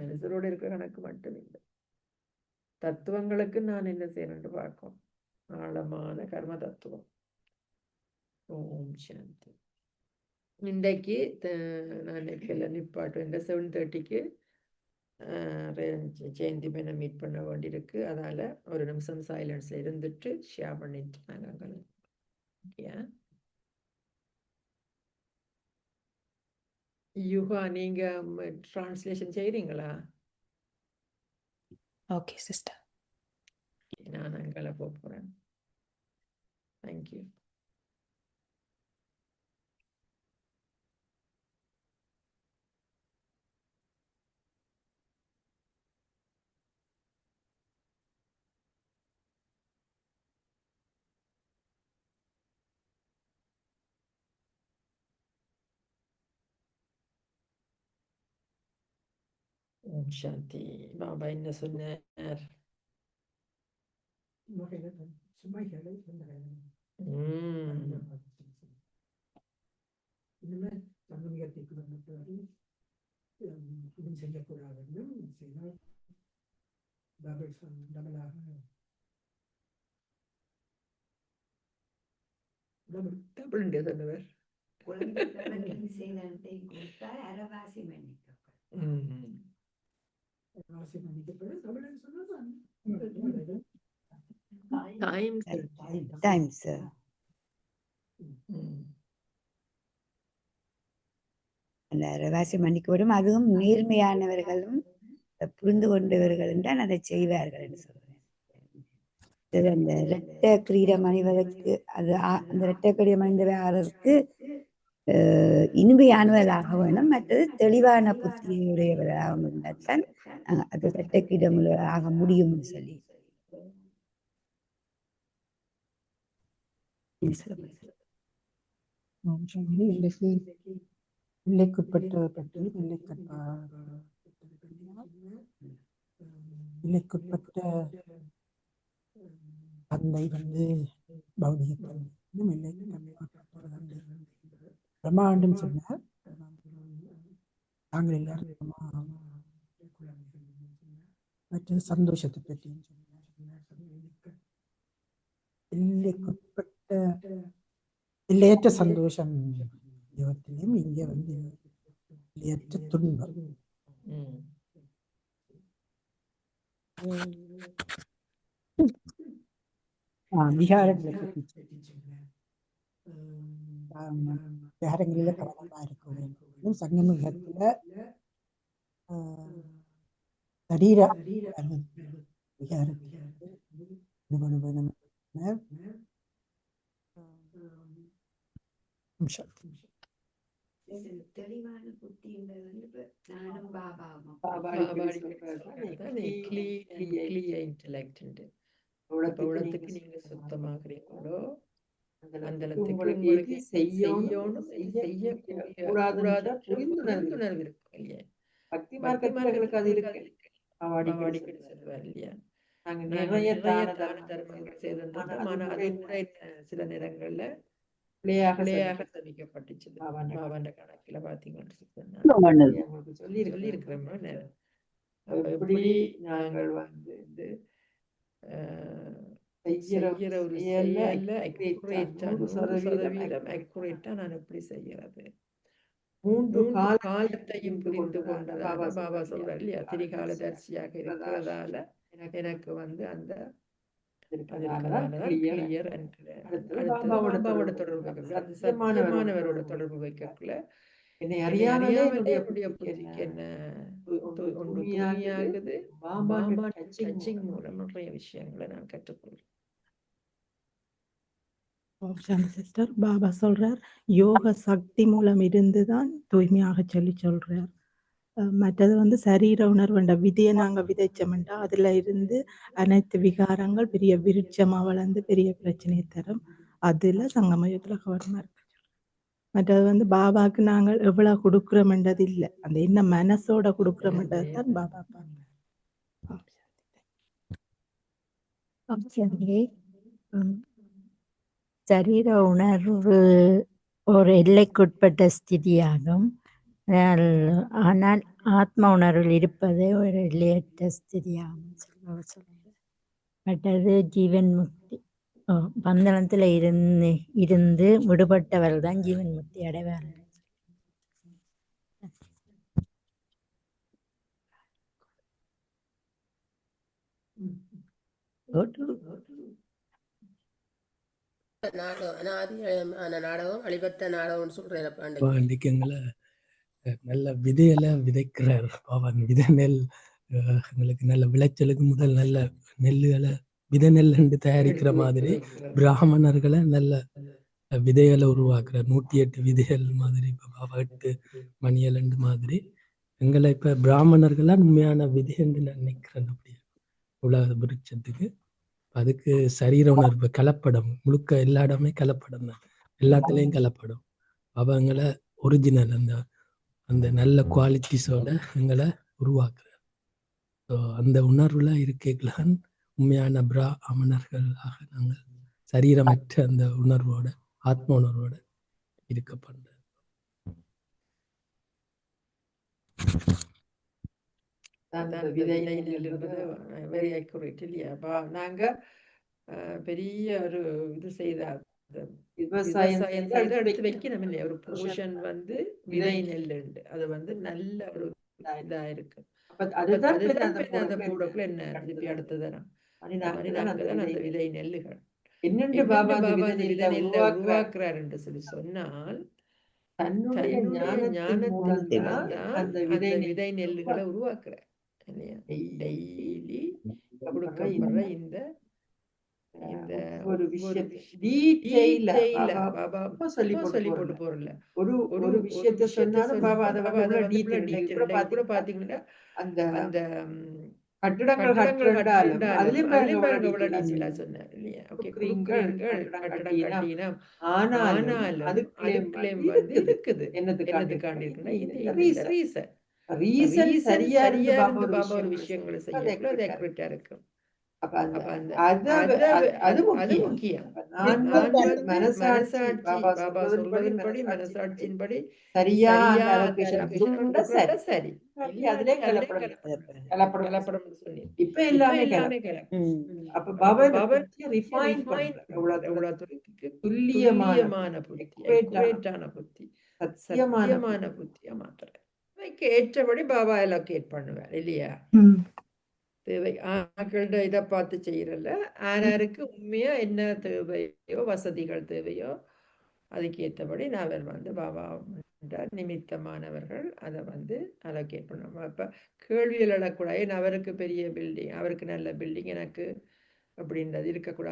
மனுஷரோட இருக்கிற கணக்கு மட்டும் இல்லை. தத்துவங்களுக்கு நான் என்ன செய்யணும்னு பார்க்கும். ஆழமான கர்ம தத்துவம். ஓம் சாந்தி. இன்றைக்கு நான் நிப்பாட்டு 7:30க்கு ஜெயந்தி மேனை மீட் பண்ண வேண்டியிருக்கு. அதால் ஒரு நிமிஷம் சைலன்ஸில் இருந்துட்டு ஷேர் பண்ணிட்டு நாங்கள் ஓகே. யுகா, நீங்கள் டிரான்ஸ்லேஷன் செய்கிறீங்களா? Okay sister. நான் அங்கே போகிறேன். தேங்க்யூ. ஓம் சாந்தி. பாபா என்ன சொன்னார்? டபுள் சொன்னவர். டைம்ஸ் அந்த அரவாசி மன்னிக்கப்படும். அதுவும் நேர்மையானவர்களும் புரிந்து கொண்டவர்களும் தான் அதை செய்வார்கள் என்று சொல்றேன். அந்த இரட்டை கிரீடம் அணிவதற்கு அது அந்த இரட்டை கிரீடம் அணிந்தவர்களுக்கு இனிமையானவர்களாக வேணும். மற்றது தெளிவான புத்தியுடையவர்களாக இருந்தால்தான் அது இரட்டை கிரீடம் ஆக முடியும்னு சொல்லி எல்லைக்குட்பட்ட தந்தை பௌதிக பிரம்மாண்டம் சொன்னார். நாங்கள் எல்லாரும் மற்றது சந்தோஷத்தை பற்றியும் சொன்னார். எல்லைக்குட்பட்ட எல்லையற்ற சந்தோஷம் யுகத்திலும் இங்கே எல்லையற்ற துன்பம். விகாரங்களில கவனமா இருக்க வேண்டும். சங்கமத்துல சரீர தெளிவான புத்தி எவ்வளவுக்கு நீங்க சுத்தமாகிறீங்களோ அந்த உங்களுக்கு செய்யக்கூடாத புரிந்துணர்வு இருக்கும் இல்லையா? பக்தி மார்க்கங்களுக்கு அது இருக்கு. சொல்லுவார் இல்லையா? நாங்க நிறைய தான தர்மங்கள் செய்திருந்தோம். ஆனா அது கூட சில நேரங்கள்ல பிள்ளையாக சபிக்கப்பட்டுச்சு. பாபாண்ட கணக்குல பாத்தீங்கன்னு சொல்லி இருக்கிறோம். எப்படி நாங்கள் செய்யற ஒரு செயல்ல அக்யூரேட்டா 100% அக்யூரேட்டா நான் எப்படி செய்யறது? மூன்று காலத்தையும் புரிந்து கொண்டதாக பாபா சொல்றாரு இல்லையா? திரிகால தரிசியாக இருக்கிறதால எனக்கு அந்த கிளியர். பாபாவோட தொடர்பு வைக்க, சத்தியமானவரோட தொடர்பு வைக்கக்குள்ள என்னை அறியாமலே என்னுடைய புத்திக்கு என்ன ஒன்று தூய்மையாகுது. பாபா டச்சிங் மூலம் நிறைய விஷயங்களை நான் கற்றுக்கொள்றேன். சிஸ்டர் பாபா சொல்றார் யோக சக்தி மூலம் இருந்துதான் தூய்மையாக சொல்றார். மற்றது சரீர உணர்வுண்ட விதியை நாங்கள் விதைச்சோம்டா அதுல இருந்து அனைத்து விகாரங்கள் பெரிய விருட்சமா வளர்ந்து பெரிய பிரச்சனையை தரும். அதுல சங்கமயத்துல கவனமா இருக்கு. மற்றது பாபாக்கு நாங்கள் எவ்வளவு கொடுக்குறோம்ன்றது இல்லை, அந்த என்ன மனசோட கொடுக்குறோம்ன்றது தான் பாபா சரீர உணர்வு ஒரு எல்லைக்குட்பட்ட ஸ்திதியாகும். ஆனால் ஆத்ம உணர்வில் இருப்பது ஒரு லேட்டஸ்ட் தெரியாமல் சொல்லுங்கள். மற்றது ஜீவன் முக்தி. பந்தனத்தில் இருந்து விடுபட்டவர்கள் தான் ஜீவன் முக்தி அடைவார்கள். நாடகம் அனாதியான நாடகம் அழிபத்த நாடகம்னு சொல்றேன். அன்றைக்கு எங்களை நல்ல விதையில விதைக்கிறார் பாபா. விதை நெல் எங்களுக்கு நல்ல விளைச்சலுக்கு முதல் நல்ல நெல்லுகளை விதை நெல் தயாரிக்கிற மாதிரி பிராமணர்களை நல்ல விதைகளை உருவாக்குறார். 108 விதைகள் மாதிரி இப்போ பாபா 8 மணியல் மாதிரி எங்களை இப்ப பிராமணர்களா உண்மையான விதை என்று நான் நினைக்கிறேன். அப்படி உலக விருட்சத்துக்கு அதுக்கு சரீர உணர்வு கலப்படம் முழுக்க எல்லா இடமே கலப்படம் தான். எல்லாத்துலேயும் கலப்படம். அவங்களை ஒரிஜினல் அந்த அந்த நல்ல குவாலிட்டிஸோட எங்களை உருவாக்குறார். ஸோ அந்த உணர்வுல இருக்கலான் உண்மையான பிராமணர்களாக நாங்கள் சரீரமற்ற அந்த உணர்வோட ஆத்ம உணர்வோட இருக்க பண்றோம். அந்த விதையில் இருப்பது வெரி அக்யூரேட் இல்லையா? நாங்க பெரிய ஒரு இது செய்தார் விவசாயம் எடுத்து வைக்கணும் இல்லையா? ஒரு போர்ஷன் வந்து விதை நெல் உண்டு. அது வந்து நல்ல ஒரு இதா இருக்கு. அதுதான் அந்த கூடக்குள்ள என்ன திருப்பி அடுத்ததான் மனிதனாக்குதான் அந்த விதை நெல்லுகள். என்னென்று பாபா அந்த விதை நெல்லை உருவாக்குறார் என்று சொன்னால் தன்னுடைய ஞானத்தின் மூலம்தான் அந்த விதை நெல்லுகளை உருவாக்குறார் இல்லையா? டெய்லி கொடுக்கப்படுற இந்த ஒரு விஷயத்தை பாபா சொல்லி போட்டு போறல ஒரு விஷயத்தை சொன்னாலும் பாபா அதை கூட பாத்தீங்கன்னா அந்த கட்டிடங்கள் கட்டிருந்தாலும் அதுலயும் பாருங்க சொன்னார் இல்லையா? கட்டிடம் கட்டினம் ஆனாலும் அதுக்குள்ளேயும் வந்து இருக்குது என்னதுக்காண்டி இருக்குன்னா இந்த ரீசன் சரியா இருந்து பாபா ஒரு விஷயங்களை செய்யக்குள்ள அது அக்யூரேட்டா இருக்கும். அது முக்கியம். மனசாட்சி பாபா சொல்வதன்படி மனசாட்சியின்படி சரியா சரி. அதிலே கலப்படம் சொல்லி இப்ப எல்லாமே அப்ப பாபா துல்லியமான புத்தி, அக்யூரேட்டான புத்தி, சத்தியமான புத்தியா மாத்துற ஏற்றபடி பாபா அலோகேட் பண்ணுவார் இல்லையா? தேவை ஆக்களோட இதை பார்த்து செய்யறல ஆனாருக்கு உண்மையா என்ன தேவையோ வசதிகள் தேவையோ அதுக்கு ஏற்றபடி அவர் வந்து பாபா நிமித்தமானவர்கள் அதை வந்து அலோகேட் பண்ணுவோம். இப்போ கேள்விகள் எழக்கூடாது. அவருக்கு பெரிய பில்டிங், அவருக்கு நல்ல பில்டிங், எனக்கு அப்படின்றது இருக்கக்கூடாது.